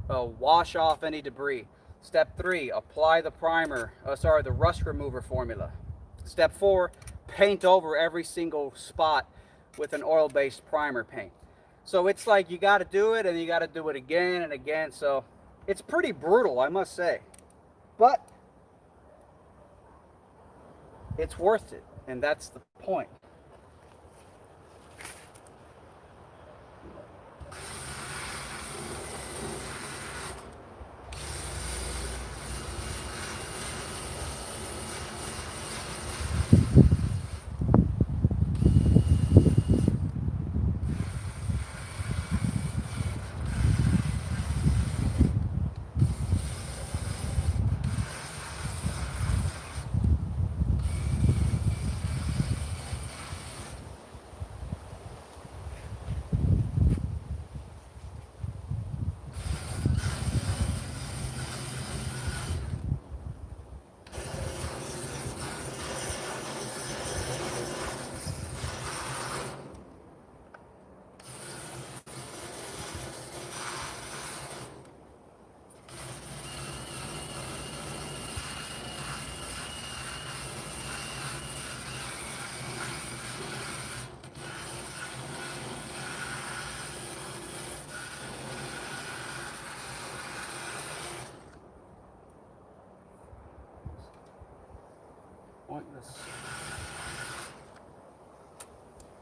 wash off any debris. Step 3, apply the the rust remover formula. Step 4, paint over every single spot with an oil-based primer paint. So it's like you got to do it and you got to do it again and again. So it's pretty brutal, I must say. But it's worth it, and that's the point.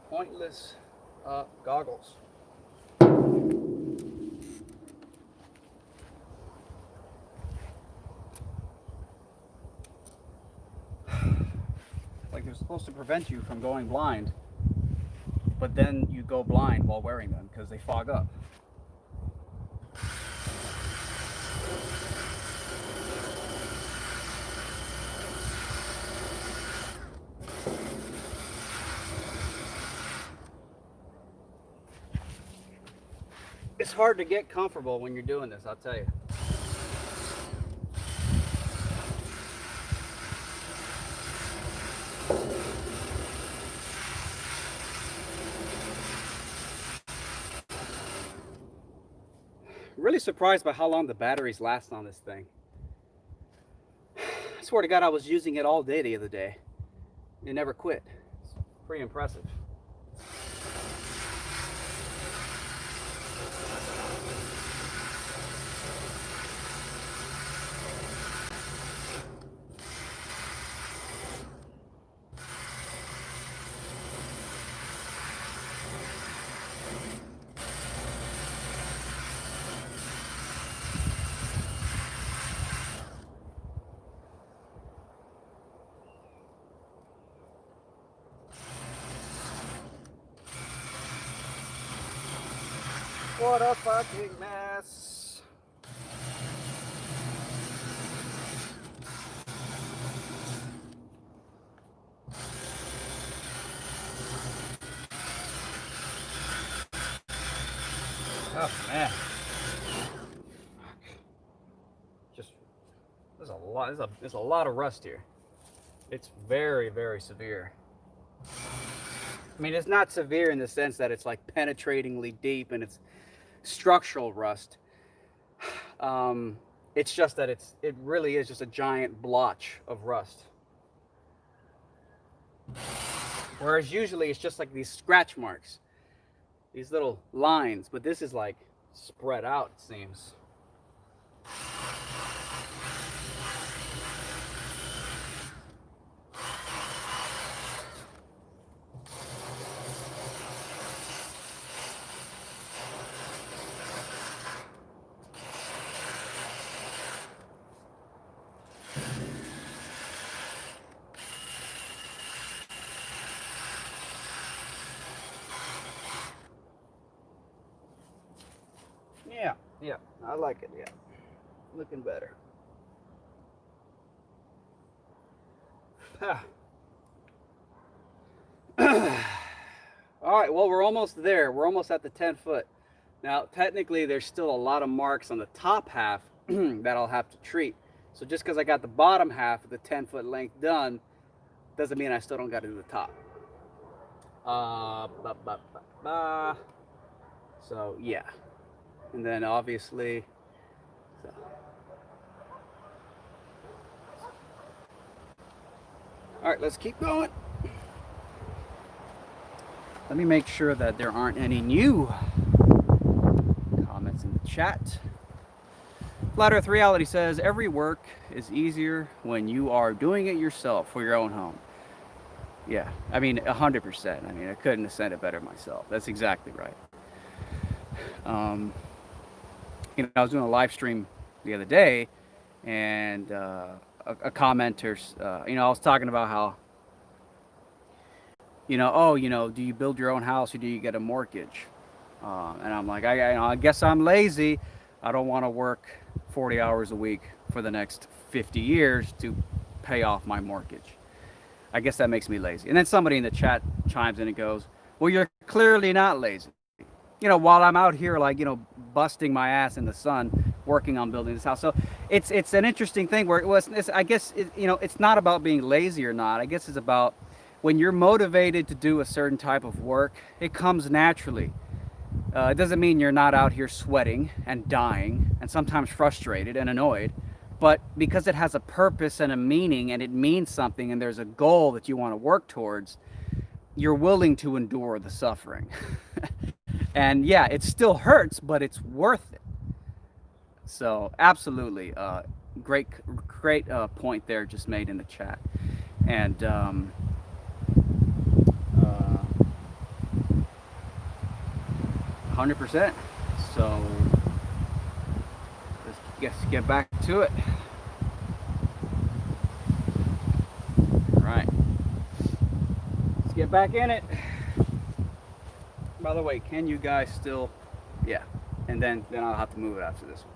Pointless goggles. Like they're supposed to prevent you from going blind, but then you go blind while wearing them because they fog up. It's hard to get comfortable when you're doing this, I'll tell you. Really surprised by how long the batteries last on this thing. I swear to God, I was using it all day the other day. It never quit. It's pretty impressive. What a fucking mess. Oh man. Just there's a lot of rust here. It's very, very severe. I mean, it's not severe in the sense that it's like penetratingly deep and it's structural rust. It's just that it really is just a giant blotch of rust. Whereas usually it's just like these scratch marks, these little lines, but this is like spread out, it seems. Yeah, I like it. Yeah, looking better. All right, well, we're almost there. We're almost at the 10 foot. Now, technically, there's still a lot of marks on the top half that I'll have to treat. So just because I got the bottom half of the 10 foot length done, doesn't mean I still don't got to do the top. Ba, ba, ba, ba. So yeah, and then obviously, so. All right, let's keep going. Let me make sure that there aren't any new comments in the chat. Flat Earth Reality says every work is easier when you are doing it yourself for your own home. Yeah, I mean 100%. I mean I couldn't have said it better myself. That's exactly right. Um, I was doing a live stream the other day, and a commenter, I was talking about how, do you build your own house or do you get a mortgage? And I'm like, I guess I'm lazy. I don't want to work 40 hours a week for the next 50 years to pay off my mortgage. I guess that makes me lazy. And then somebody in the chat chimes in and goes, well, you're clearly not lazy. While I'm out here, like, busting my ass in the sun, working on building this house. So it's an interesting thing where I guess, it's not about being lazy or not. I guess it's about when you're motivated to do a certain type of work, it comes naturally. It doesn't mean you're not out here sweating and dying and sometimes frustrated and annoyed, but because it has a purpose and a meaning and it means something and there's a goal that you want to work towards, you're willing to endure the suffering. And yeah, it still hurts, but it's worth it. So absolutely, great point there just made in the chat. And 100%. So let's get back to it. All right, let's get back in it. By the way, can you guys still? Yeah, and then I'll have to move it after this one.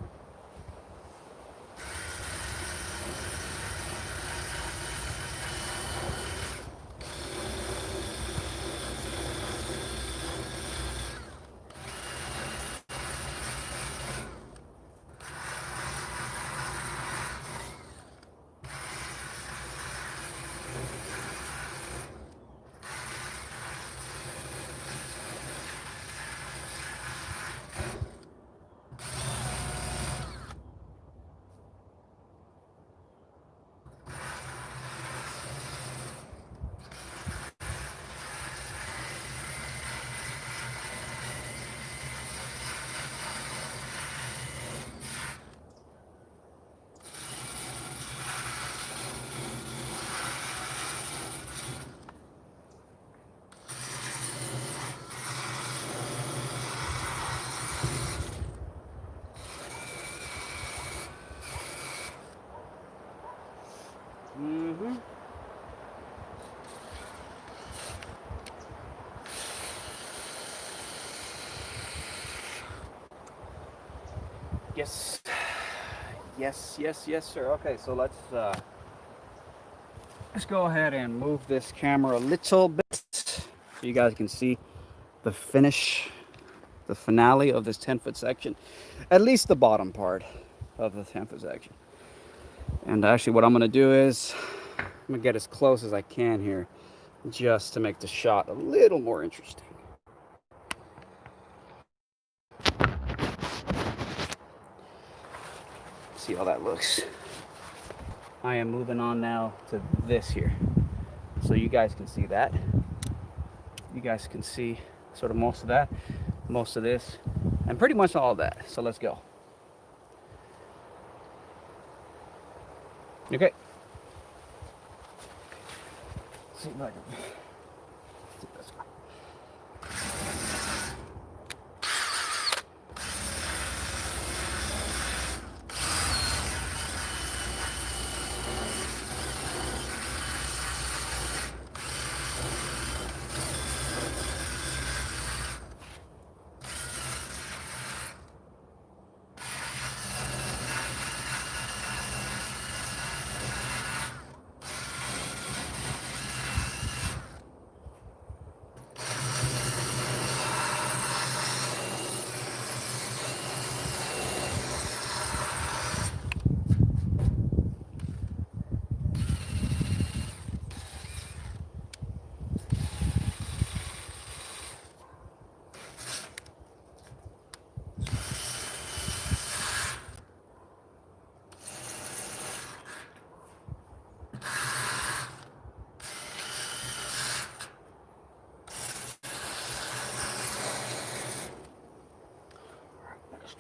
Mm-hmm. Yes. Yes, sir. Okay, so let's go ahead and move this camera a little bit so you guys can see the finish, the finale of this 10-foot section, at least the bottom part of the 10-foot section. And actually what I'm going to do is I'm going to get as close as I can here just to make the shot a little more interesting. See how that looks. I am moving on now to this here, so you guys can see that. You guys can see sort of most of that, most of this, and pretty much all of that. So let's go. Okay. Let's see if I can. Let's do this one.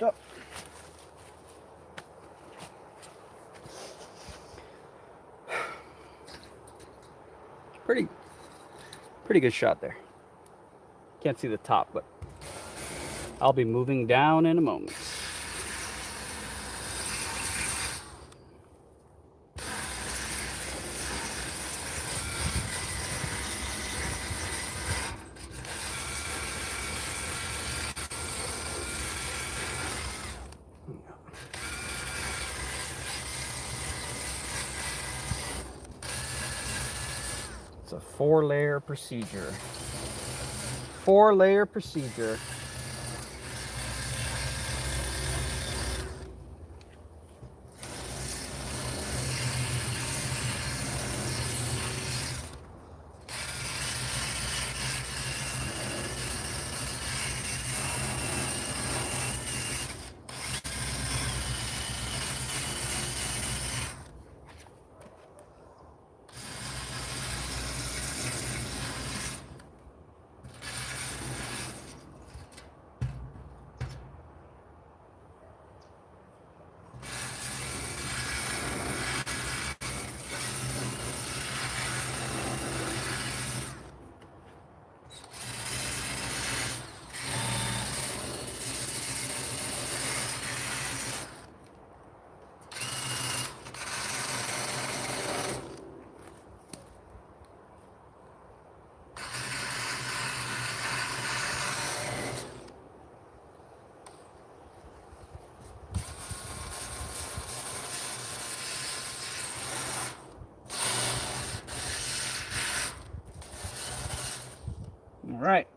next up. Pretty good shot there. Can't see the top, but I'll be moving down in a moment. It's a 4-layer procedure. 4-layer procedure. All right.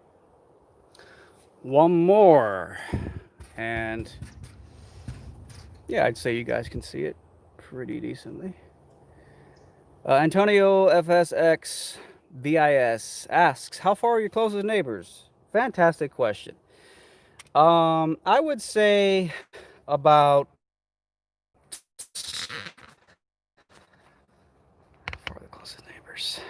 One more. And yeah, I'd say you guys can see it pretty decently. Antonio FSX BIS asks, how far are your closest neighbors? Fantastic question. I would say about, how far are the closest neighbors?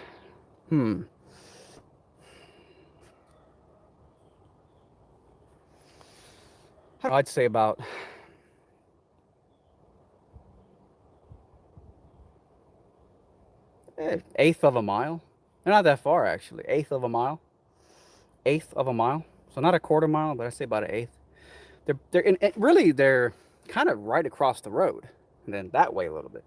I'd say about 1/8 of a mile. They're not that far, actually. 1/8 of a mile. 1/8 of a mile. So not a 1/4 mile, but I'd say about 1/8. Really they're kind of right across the road, and then that way a little bit.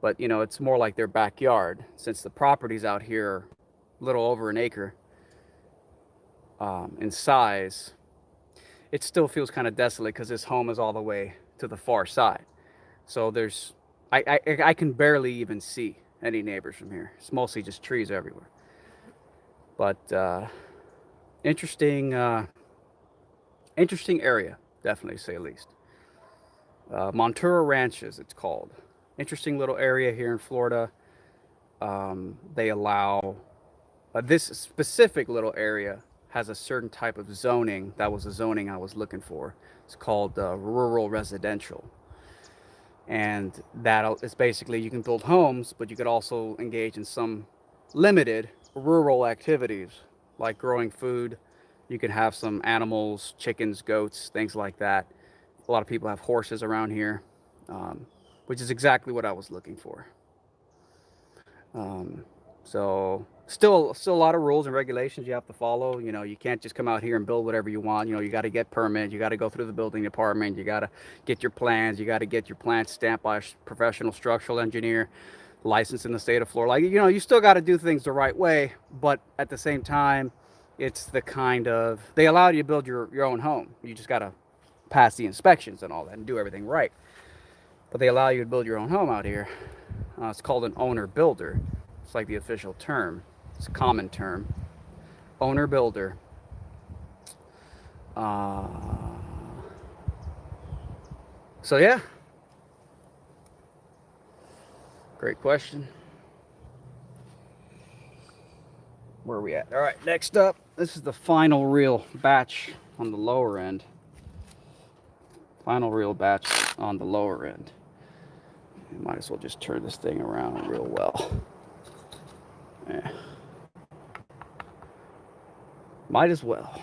But you know, it's more like their backyard, since the properties out here are a little over an acre in size. It still feels kind of desolate because this home is all the way to the far side. So I can barely even see any neighbors from here. It's mostly just trees everywhere. But interesting area, definitely, to say the least. Montura Ranches, it's called. Interesting little area here in Florida. They allow this specific little area has a certain type of zoning. That was the zoning I was looking for. It's called rural residential. And that is basically, you can build homes, but you could also engage in some limited rural activities like growing food. You can have some animals, chickens, goats, things like that. A lot of people have horses around here, which is exactly what I was looking for. So still a lot of rules and regulations you have to follow. You know, you can't just come out here and build whatever you want. You know, you got to get permits. You got to go through the building department. You got to get your plans. You got to get your plans stamped by a professional structural engineer, licensed in the state of Florida. Like, you know, you still got to do things the right way, but at the same time, it's the kind of, they allow you to build your own home. You just got to pass the inspections and all that and do everything right. But they allow you to build your own home out here. It's called an owner builder. It's like the official term. It's a common term. Owner builder. So yeah. Great question. Where are we at? All right, next up, this is the final reel batch on the lower end. Final reel batch on the lower end. You might as well just turn this thing around real well. Yeah. Might as well.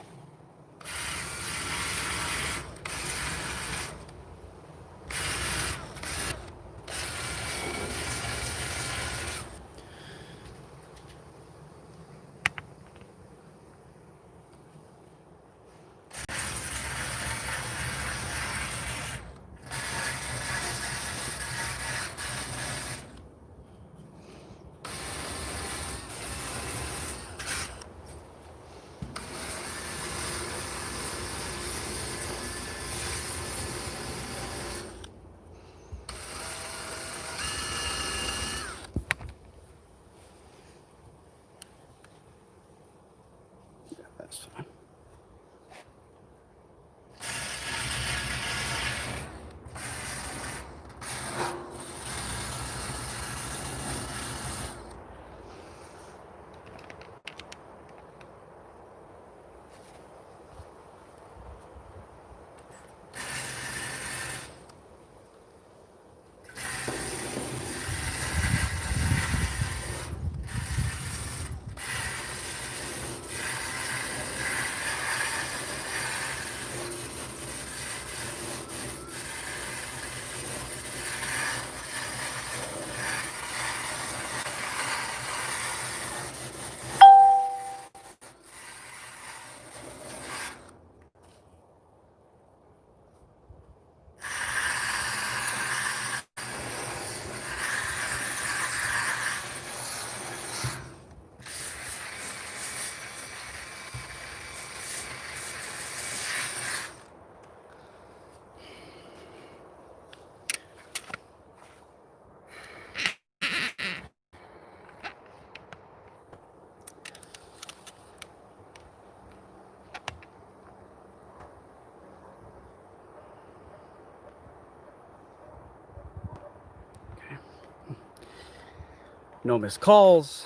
No missed calls,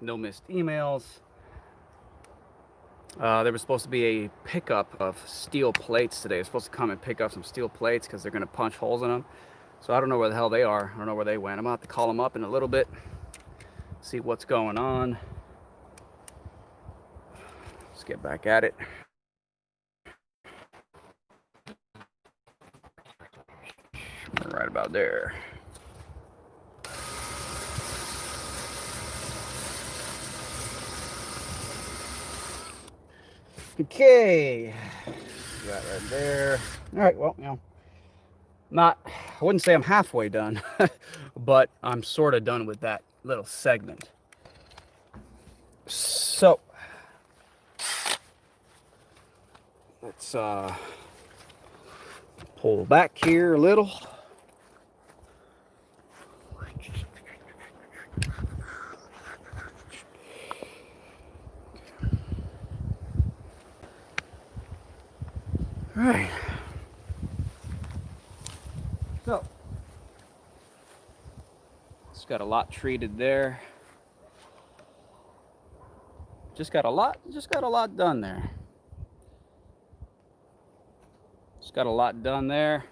no missed emails. There was supposed to be a pickup of steel plates today. They're supposed to come and pick up some steel plates because they're going to punch holes in them. So I don't know where the hell they are. I don't know where they went. I'm going to have to call them up in a little bit, see what's going on. Let's get back at it. Right about there. Okay, that right there. All right, well, I wouldn't say I'm halfway done, but I'm sort of done with that little segment. So, let's pull back here a little. All right. So, it's got a lot treated there. Just got a lot done there. Just got a lot done there.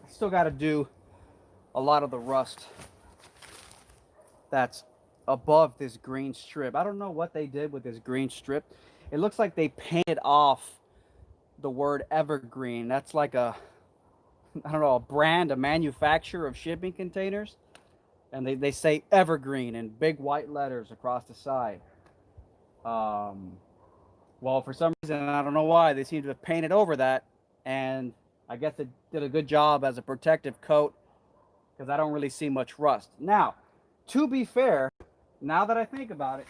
Still got to do a lot of the rust that's above this green strip. I don't know what they did with this green strip. It looks like they painted off the word evergreen. That's like a brand, a manufacturer of shipping containers. And they say evergreen in big white letters across the side. Well, for some reason, I don't know why, they seem to have painted over that. And I guess it did a good job as a protective coat because I don't really see much rust. Now, to be fair, now that I think about it,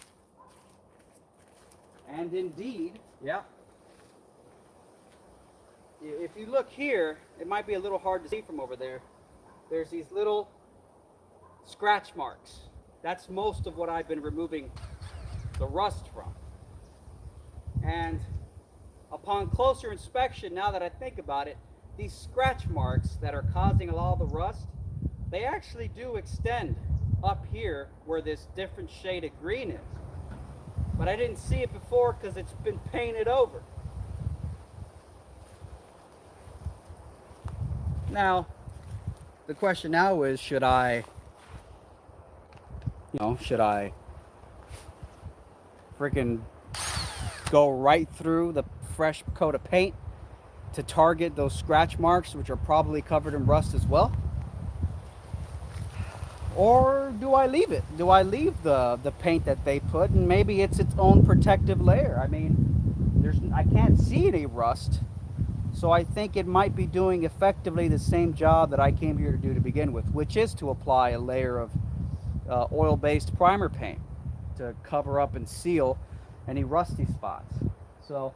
and indeed, yeah, if you look here, it might be a little hard to see from over there. There's these little scratch marks. That's most of what I've been removing the rust from. And upon closer inspection, now that I think about it, these scratch marks that are causing a lot of the rust, they actually do extend up here where this different shade of green is. But I didn't see it before because it's been painted over. Now, the question now is, should I freaking go right through the fresh coat of paint to target those scratch marks, which are probably covered in rust as well? Or do I leave it? Do I leave the paint that they put, and maybe it's its own protective layer? I mean, I can't see any rust, so I think it might be doing effectively the same job that I came here to do to begin with, which is to apply a layer of oil-based primer paint to cover up and seal any rusty spots. So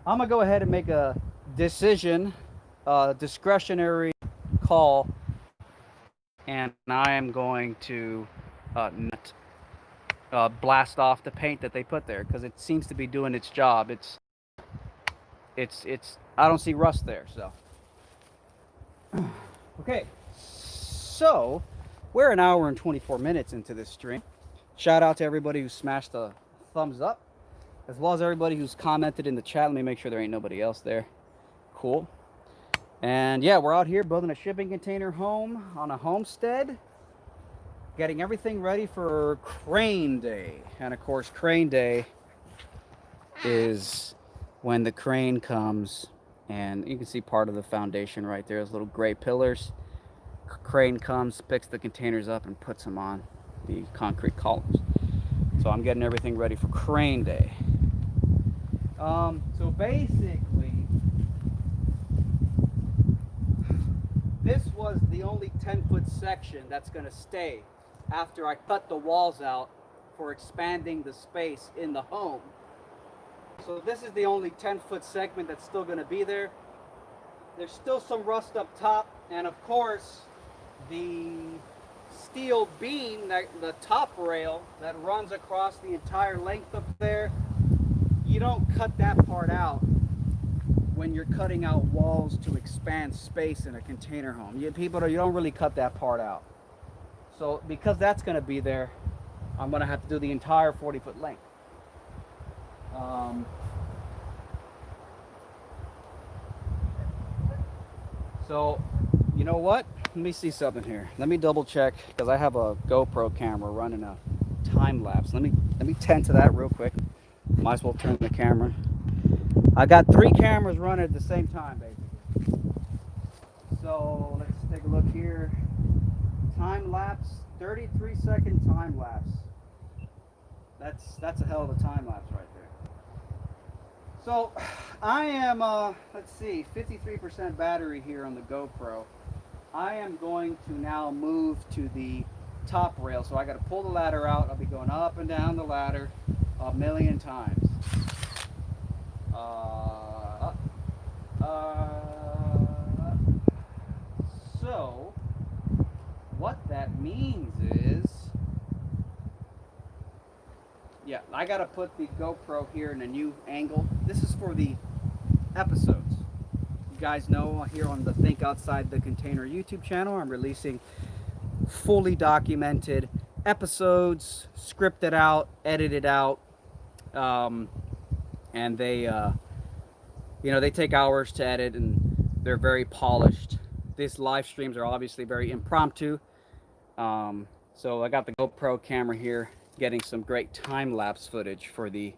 I'm gonna go ahead and make a decision, discretionary call, and I am going to not blast off the paint that they put there, because it seems to be doing its job. It's I don't see rust there. So okay, so we're an hour and 24 minutes into this stream. Shout out to everybody who smashed a thumbs up, as well as everybody who's commented in the chat. Let me make sure there ain't nobody else there. Cool. And yeah, we're out here building a shipping container home on a homestead, getting everything ready for crane day. And of course, crane day is when the crane comes, and you can see part of the foundation right there, those little gray pillars. Crane comes, picks the containers up, and puts them on the concrete columns. So I'm getting everything ready for crane day. So basically, this was the only 10-foot section that's going to stay after I cut the walls out for expanding the space in the home. So this is the only 10-foot segment that's still going to be there. There's still some rust up top, and of course the steel beam, the top rail that runs across the entire length up there, you don't cut that part out when you're cutting out walls to expand space in a container home. You don't really cut that part out. So because that's going to be there, I'm going to have to do the entire 40-foot length. So you know what? Let me see something here. Let me double check, because I have a GoPro camera running a time lapse. Let me tend to that real quick. Might as well turn the camera. I got 3 cameras running at the same time, basically. So let's take a look here. Time lapse, 33-second time lapse. That's a hell of a time lapse right there. So I am let's see, 53% battery here on the GoPro. I am going to now move to the top rail. So I got to pull the ladder out. I'll be going up and down the ladder a million times. So what that means is, yeah, I gotta put the GoPro here in a new angle. This is for the episodes. You guys know here on the Think Outside the Container YouTube channel, I'm releasing fully documented episodes, scripted out, edited out, and they they take hours to edit, and they're very polished. These live streams are obviously very impromptu. So I got the GoPro camera here, getting some great time-lapse footage for the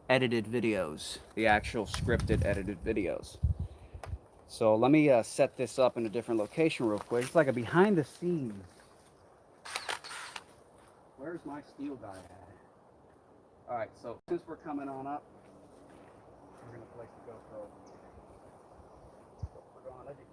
edited videos, the actual scripted edited videos. So let me set this up in a different location real quick. It's like a behind the scenes. Where's my steel guy at? All right, so since we're coming on up, we're gonna place the GoPro. We're going, let you.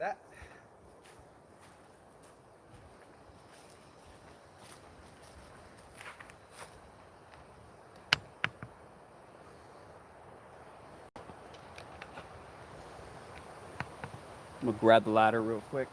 That. I'm gonna grab the ladder real quick.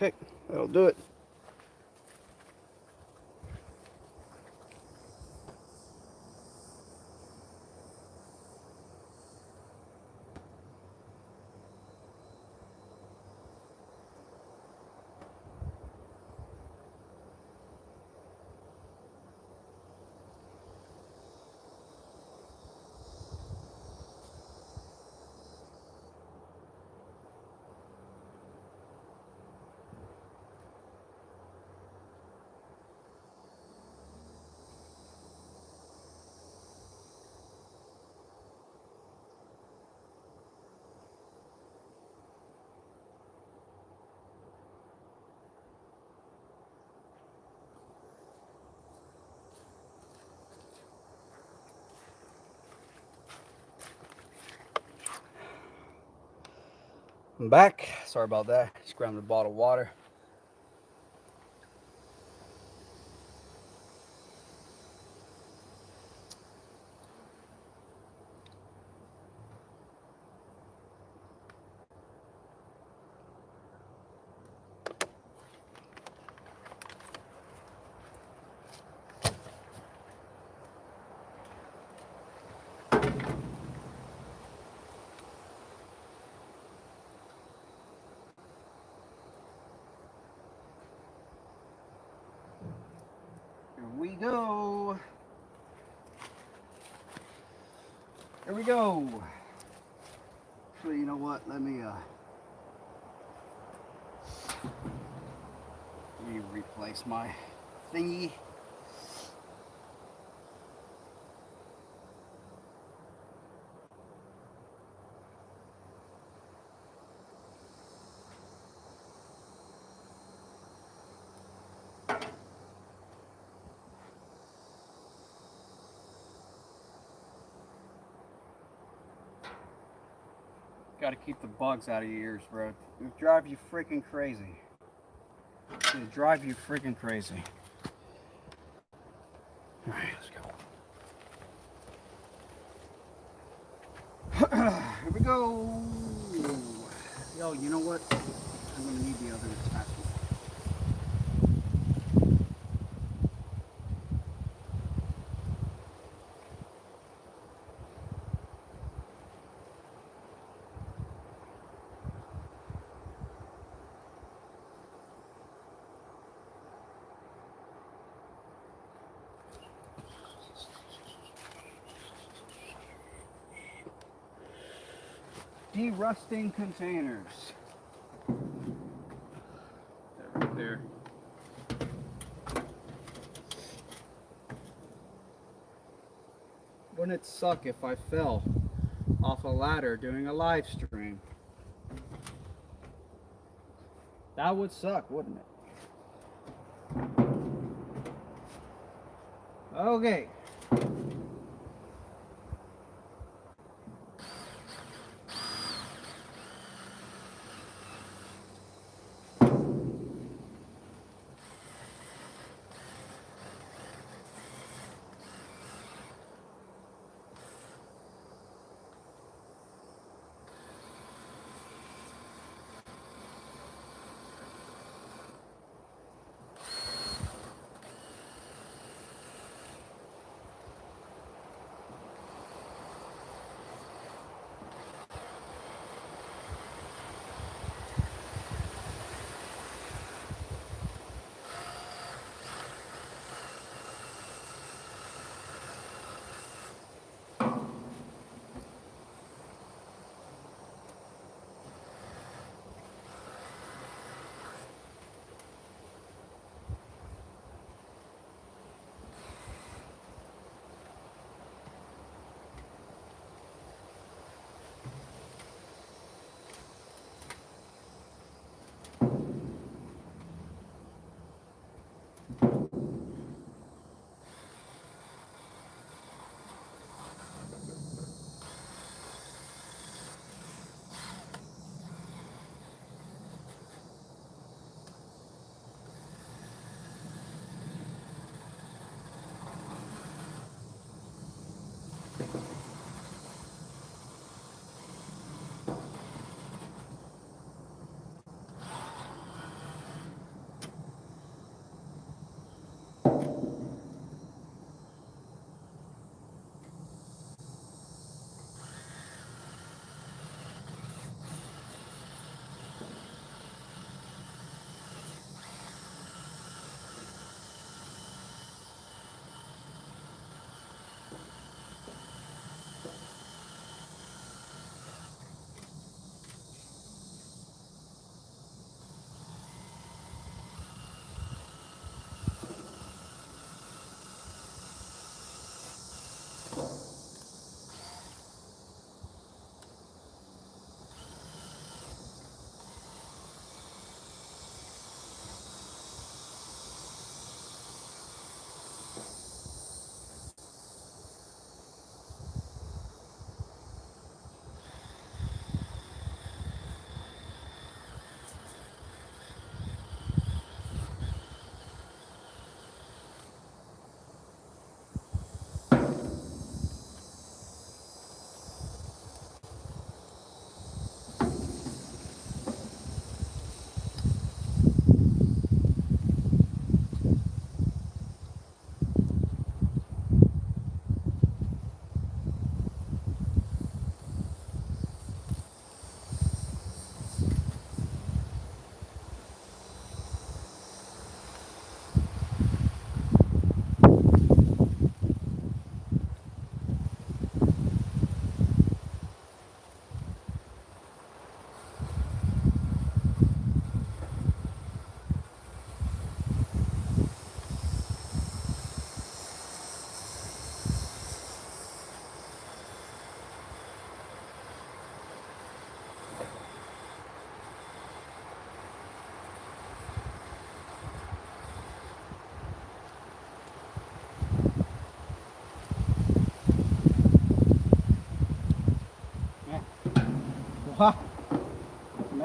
Okay, that'll do it. I'm back. Sorry about that. Just grabbed a bottle of water. Here we go. Here we go. Actually, you know what? Let me replace my thingy. Got to keep the bugs out of your ears, bro. It'll drive you freaking crazy. It'll drive you freaking crazy. All right, let's go. Here we go. Yo, you know what? I'm gonna need the other attachment. De-rusting containers. That right there. Wouldn't it suck if I fell off a ladder doing a live stream? That would suck, wouldn't it? Okay.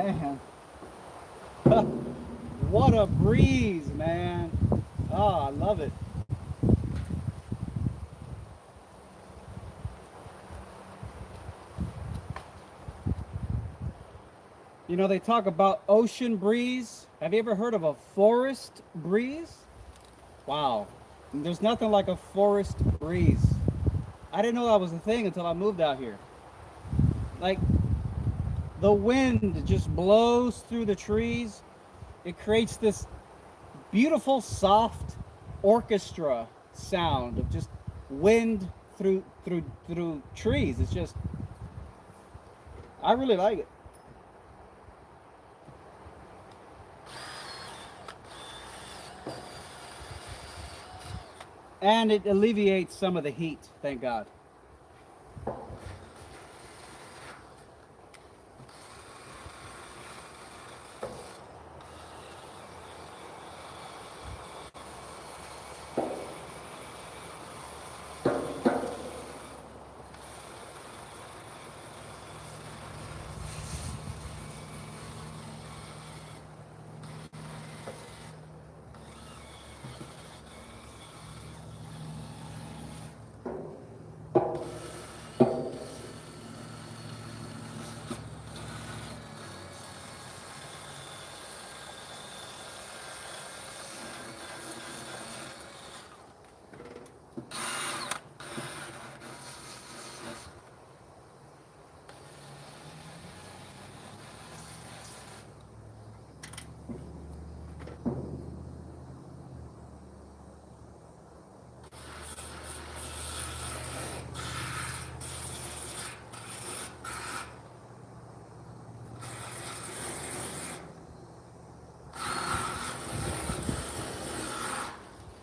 Man, what a breeze, man. Oh, I love it. You know, they talk about ocean breeze. Have you ever heard of a forest breeze? Wow. There's nothing like a forest breeze. I didn't know that was a thing until I moved out here. Like, the wind just blows through the trees. It creates this beautiful, soft orchestra sound of just wind through trees. It's just, I really like it. And it alleviates some of the heat, thank God.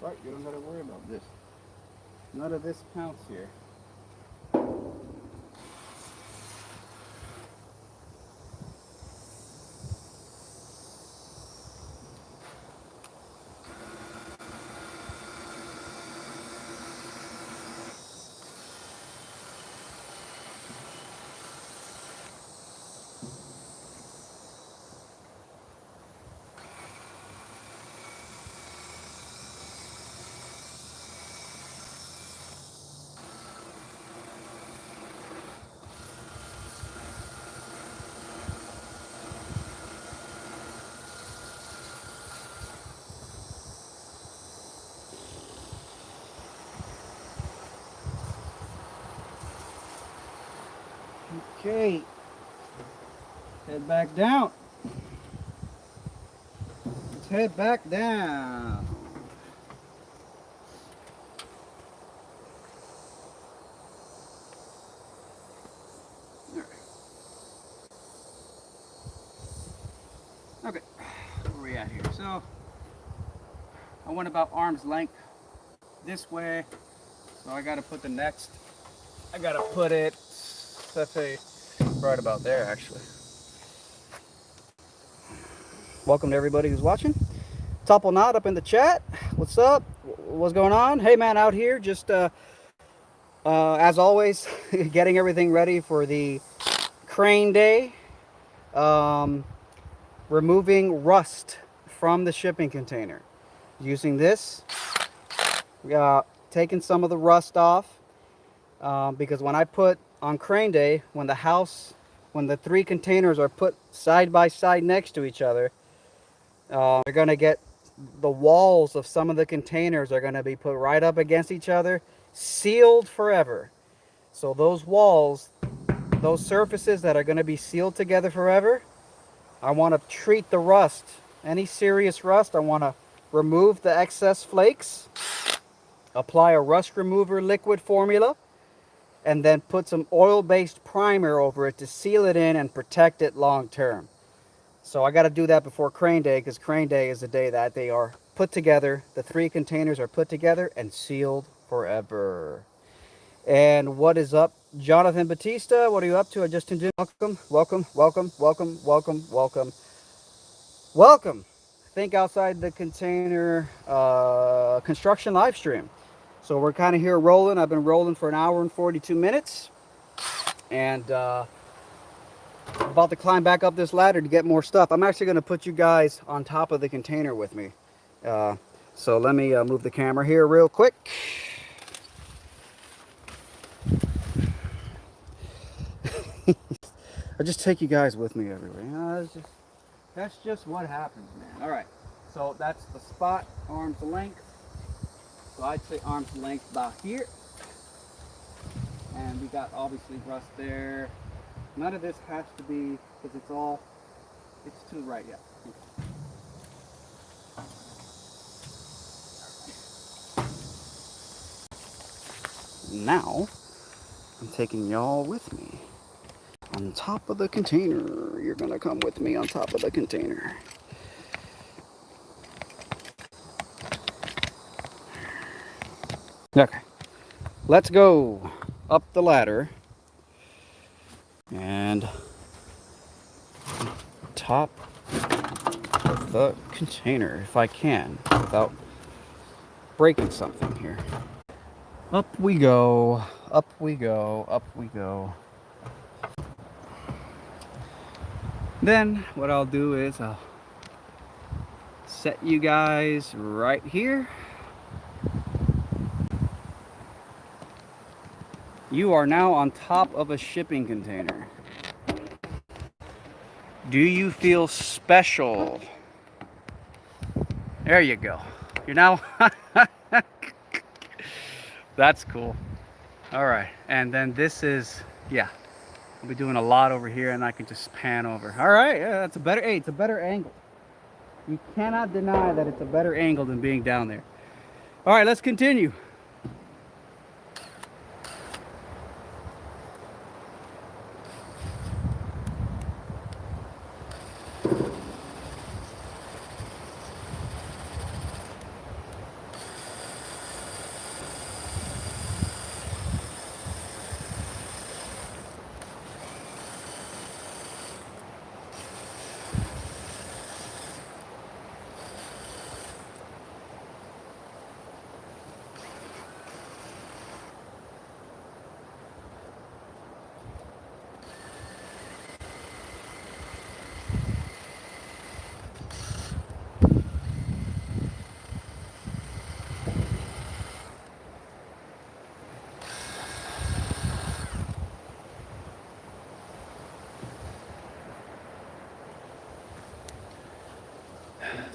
Right, you don't gotta worry about this. None of this counts here. Okay, head back down. Let's head back down. Okay, where are we at here? So, I went about arm's length this way. So I gotta put the next, I gotta put it, let's say, right about there actually. Welcome to everybody who's watching. Topple Knot up in the chat. What's up? What's going on? Hey man, out here just as always, getting everything ready for the crane day. Removing rust from the shipping container. Using this, taking some of the rust off because when I put on crane day, when the three containers are put side by side next to each other, they're going to get the walls of some of the containers are going to be put right up against each other, sealed forever. So those walls, those surfaces that are going to be sealed together forever, I want to treat the rust. Any serious rust, I want to remove the excess flakes, apply a rust remover liquid formula, and then put some oil-based primer over it to seal it in and protect it long term. So I got to do that before crane day, because crane day is the day that they are put together. The three containers are put together and sealed forever. And what is up, Jonathan Batista? What are you up to? I just tuned in. Welcome, welcome, welcome, welcome, welcome, welcome, welcome. Think outside the container construction live stream. So we're kind of here rolling. I've been rolling for an hour and 42 minutes. And About to climb back up this ladder to get more stuff. I'm actually going to put you guys on top of the container with me. So let me move the camera here real quick. I just take you guys with me everywhere. You know, that's just what happens, man. All right, so that's the spot, arm's length. So I'd say arm's length about here. And we got obviously rust there. None of this has to be, because it's too right yet. Now, I'm taking y'all with me. On top of the container. You're gonna come with me on top of the container. Okay, let's go up the ladder and top of the container if I can without breaking something here. Up we go, up we go, up we go. Then what I'll do is I'll set you guys right here. You are now on top of a shipping container. Do you feel special? There you go. You're now... That's cool. All right, and then this is, yeah, I'll be doing a lot over here and I can just pan over. All right, yeah, that's a better, hey, it's a better angle. You cannot deny that it's a better angle than being down there. All right, let's continue.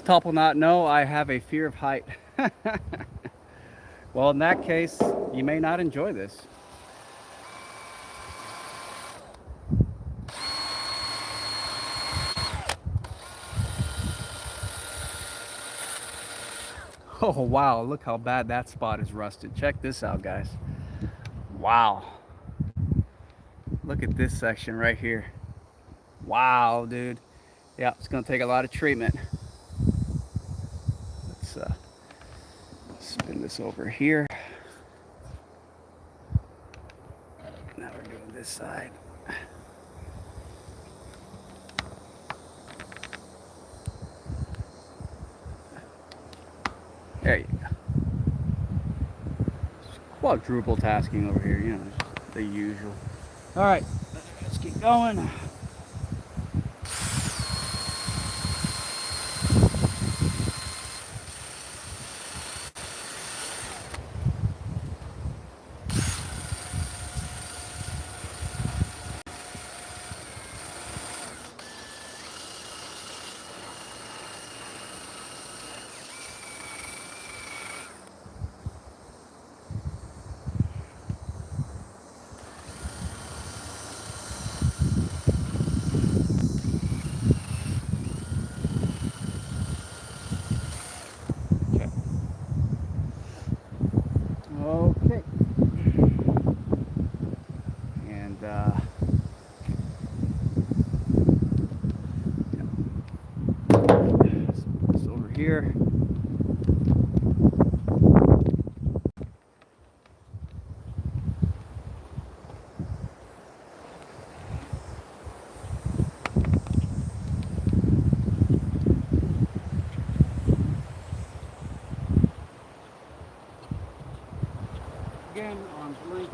Top will not know I have a fear of height. Well, in that case, you may not enjoy this. Oh, wow, look how bad that spot is rusted. Check this out, guys. Wow. Look at this section right here. Wow, dude. Yeah, it's gonna take a lot of treatment. Let's spin this over here. Now we're doing this side. There you go. Quadruple tasking over here, you know, just the usual. All right, let's keep going. Okay. And this over here. Again, arm's length.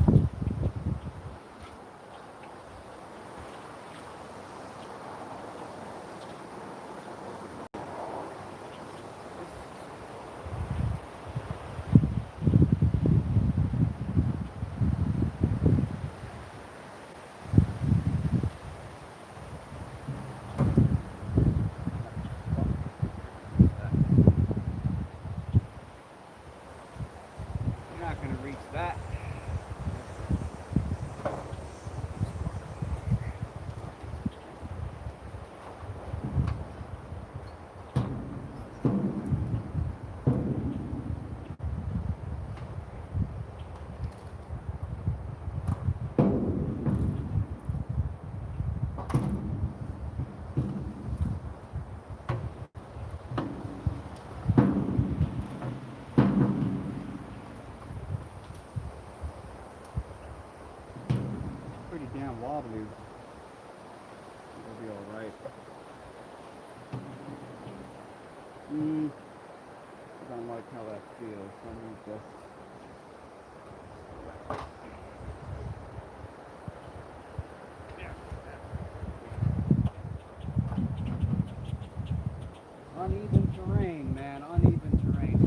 Mm, I don't like how that feels. Let me just. Uneven terrain, man. Uneven terrain.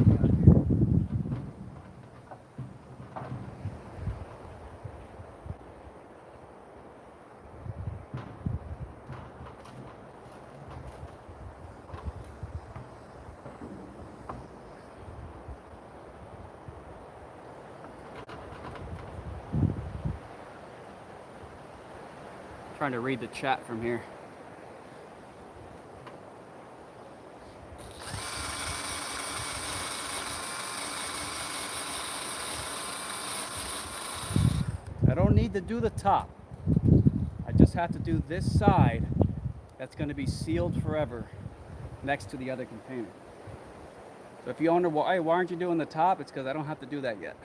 Trying to read the chat from here. I don't need to do the top. I just have to do this side that's going to be sealed forever next to the other container. So if you wonder why aren't you doing the top, it's because I don't have to do that yet.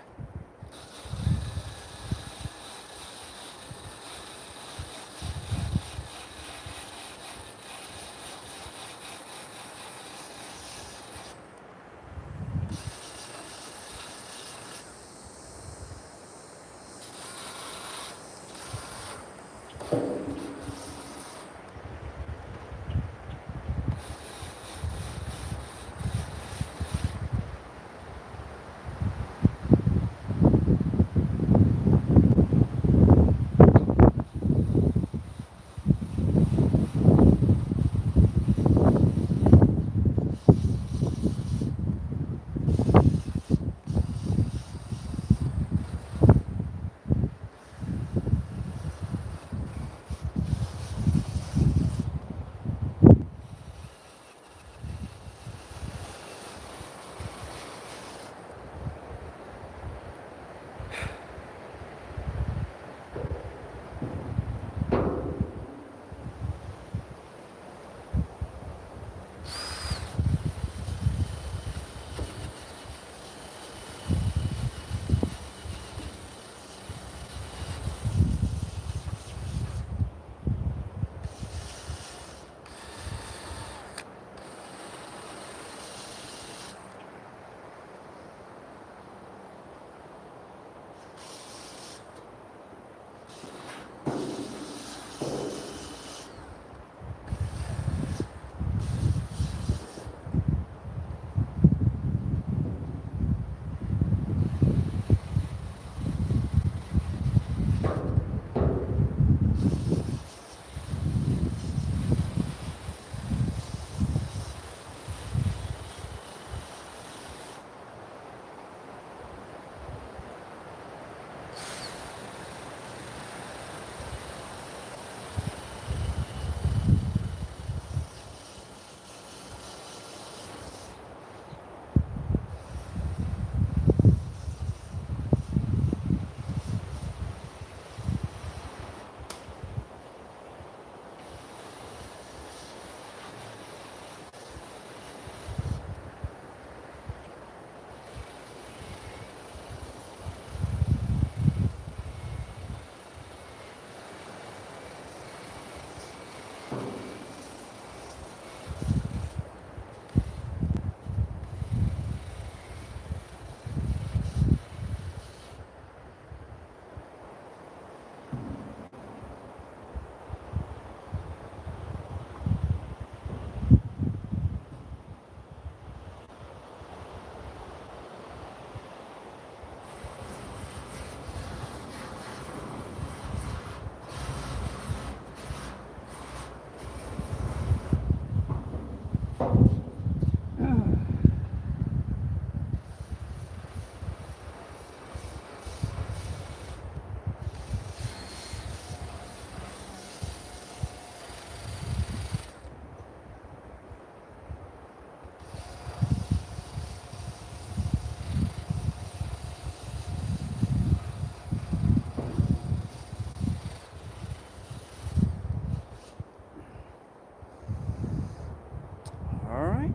All right.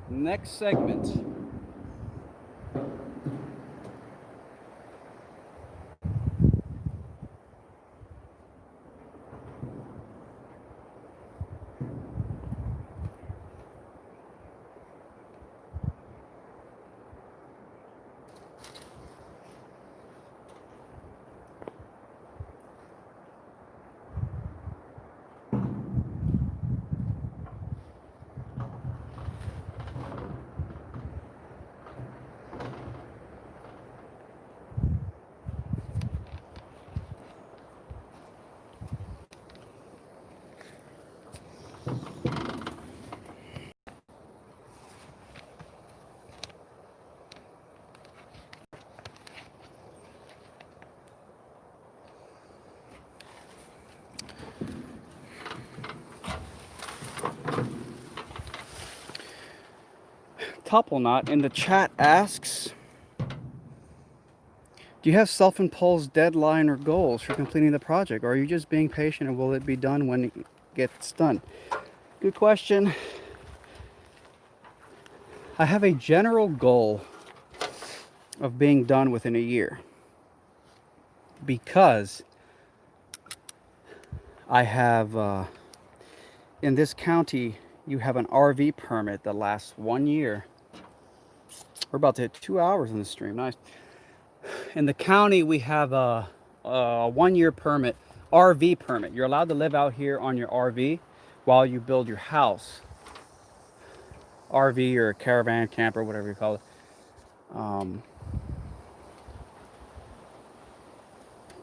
Next segment. couple knot in the chat asks, do you have self-imposed deadline or goals for completing the project, or are you just being patient and will it be done when it gets done? Good question. I have a general goal of being done within a year because I have, in this county, you have an RV permit that lasts 1 year. We're about to hit 2 hours in the stream. Nice. In the county, we have a 1 year permit, RV permit. You're allowed to live out here on your RV while you build your house. RV or caravan, camper, whatever you call it.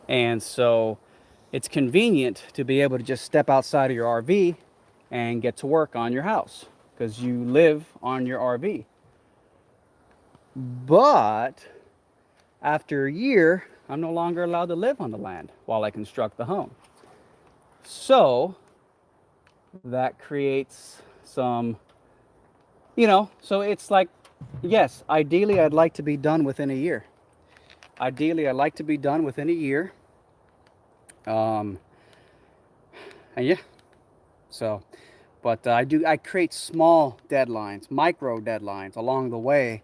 And so it's convenient to be able to just step outside of your RV and get to work on your house because you live on your RV. But after a year, I'm no longer allowed to live on the land while I construct the home. So that creates some, so it's like, yes, ideally I'd like to be done within a year. Ideally, I'd like to be done within a year. And yeah, so, but I create small deadlines, micro deadlines along the way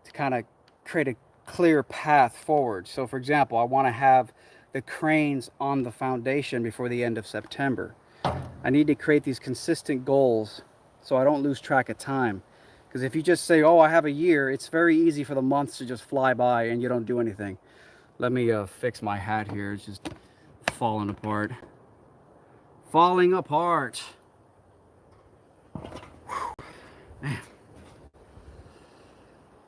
to kind of create a clear path forward. So for example, I want to have the cranes on the foundation before the end of September. I need to create these consistent goals so I don't lose track of time. Because if you just say, oh, I have a year, it's very easy for the months to just fly by and you don't do anything. Let me fix my hat here. It's just falling apart. Falling apart. Man.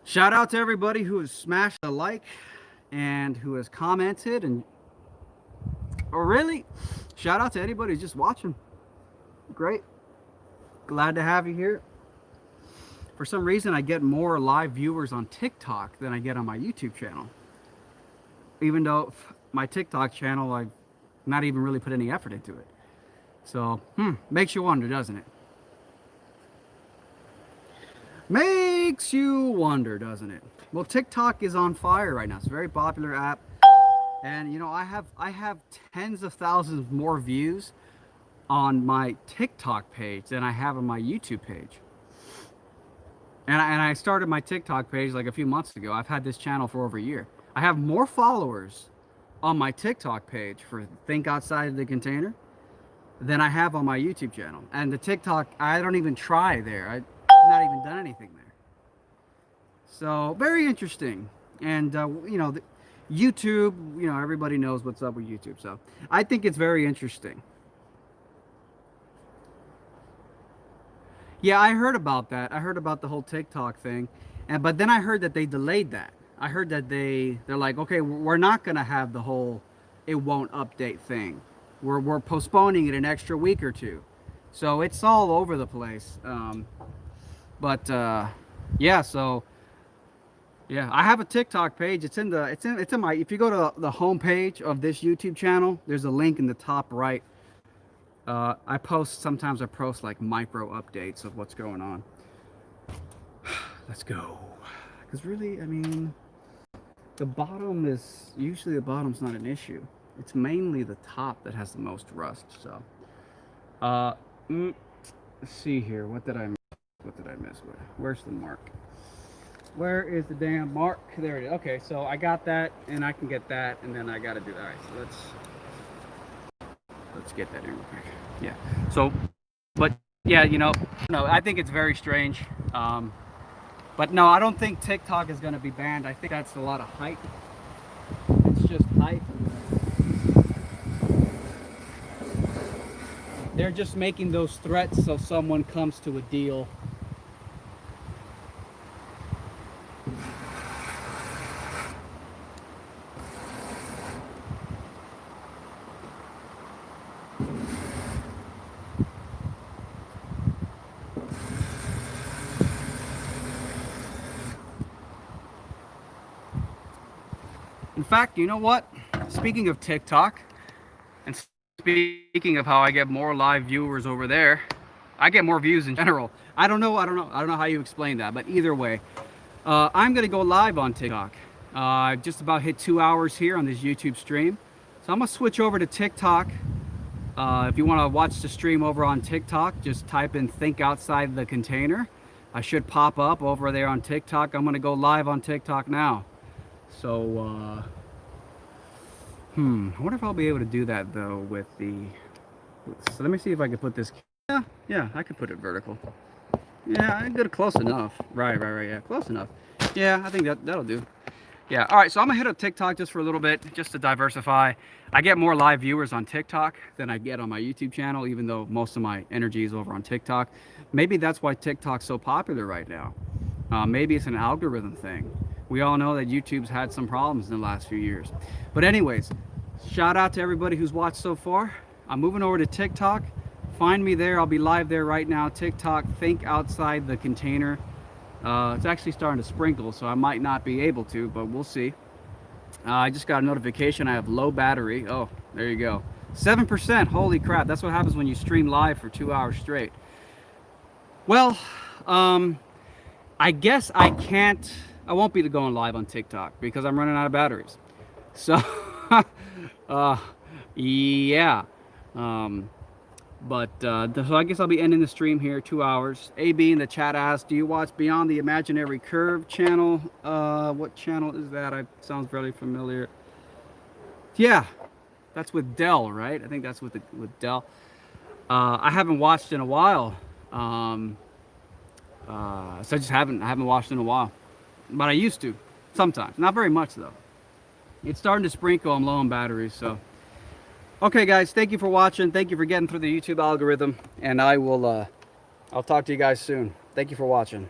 Shout out to everybody who has smashed a like and who has commented, and really, shout out to anybody who's just watching. Great. Glad to have you here. For some reason, I get more live viewers on TikTok than I get on my YouTube channel. Even though my TikTok channel, I've not even really put any effort into it. So, makes you wonder, doesn't it? Makes you wonder, doesn't it? Well, TikTok is on fire right now. It's a very popular app. And, I have tens of thousands more views on my TikTok page than I have on my YouTube page. And I started my TikTok page like a few months ago. I've had this channel for over a year. I have more followers on my TikTok page for Think Outside the Container than I have on my YouTube channel. And the TikTok, I don't even try there. I've not even done anything there. So, very interesting. And, YouTube, everybody knows what's up with YouTube. So, I think it's very interesting. Yeah, I heard about that. I heard about the whole TikTok thing. But then I heard that they delayed that. I heard that they're like, okay, we're not going to have the whole it won't update thing. We're postponing it an extra week or two. So it's all over the place. Yeah, so yeah, I have a TikTok page. It's in my, if you go to the home page of this YouTube channel, there's a link in the top right. Sometimes I post like micro updates of what's going on. Let's go. Because really, I mean, the bottom's not an issue. It's mainly the top that has the most rust. So, let's see here. What did I miss? Where's the mark? Where is the damn mark? There it is. Okay, so I got that, and I can get that, and then I got to do that. All right, so let's get that in real quick. Yeah. So, but yeah, no, I think it's very strange. But no, I don't think TikTok is going to be banned. I think that's a lot of hype. It's just hype. They're just making those threats so someone comes to a deal. In fact, you know what? Speaking of TikTok, and speaking of how I get more live viewers over there, I get more views in general. I don't know how you explain that, but either way, I'm gonna go live on TikTok. I've just about hit 2 hours here on this YouTube stream, so I'm gonna switch over to TikTok. If you want to watch the stream over on TikTok, just type in "Think Outside the Container." I should pop up over there on TikTok. I'm gonna go live on TikTok now. So, I wonder if I'll be able to do that though with the. So let me see if I can put this. Yeah, I could put it vertical. Yeah, I did it close enough. Right. Yeah, close enough. Yeah, I think that'll do. Yeah, all right, so I'm gonna hit up TikTok just for a little bit, just to diversify. I get more live viewers on TikTok than I get on my YouTube channel, even though most of my energy is over on TikTok. Maybe that's why TikTok's so popular right now. Maybe it's an algorithm thing. We all know that YouTube's had some problems in the last few years. But anyways, shout out to everybody who's watched so far. I'm moving over to TikTok. Find me there. I'll be live there right now. TikTok, Think Outside the Container. It's actually starting to sprinkle, so I might not be able to, but we'll see. I just got a notification I have low battery. Oh, there you go. 7%. Holy crap. That's what happens when you stream live for 2 hours straight. Well, I guess I won't be going live on TikTok because I'm running out of batteries. So, yeah. So I guess I'll be ending the stream here, 2 hours. AB in the chat asked, do you watch Beyond the Imaginary Curve channel? What channel is that? Sounds very familiar. Yeah, that's with Dell, right? I think that's with Dell. I haven't watched in a while. So I just haven't watched in a while. But I used to, sometimes. Not very much though. It's starting to sprinkle. I'm low on batteries, so. Okay, guys, thank you for watching. Thank you for getting through the YouTube algorithm, and I'll talk to you guys soon. Thank you for watching.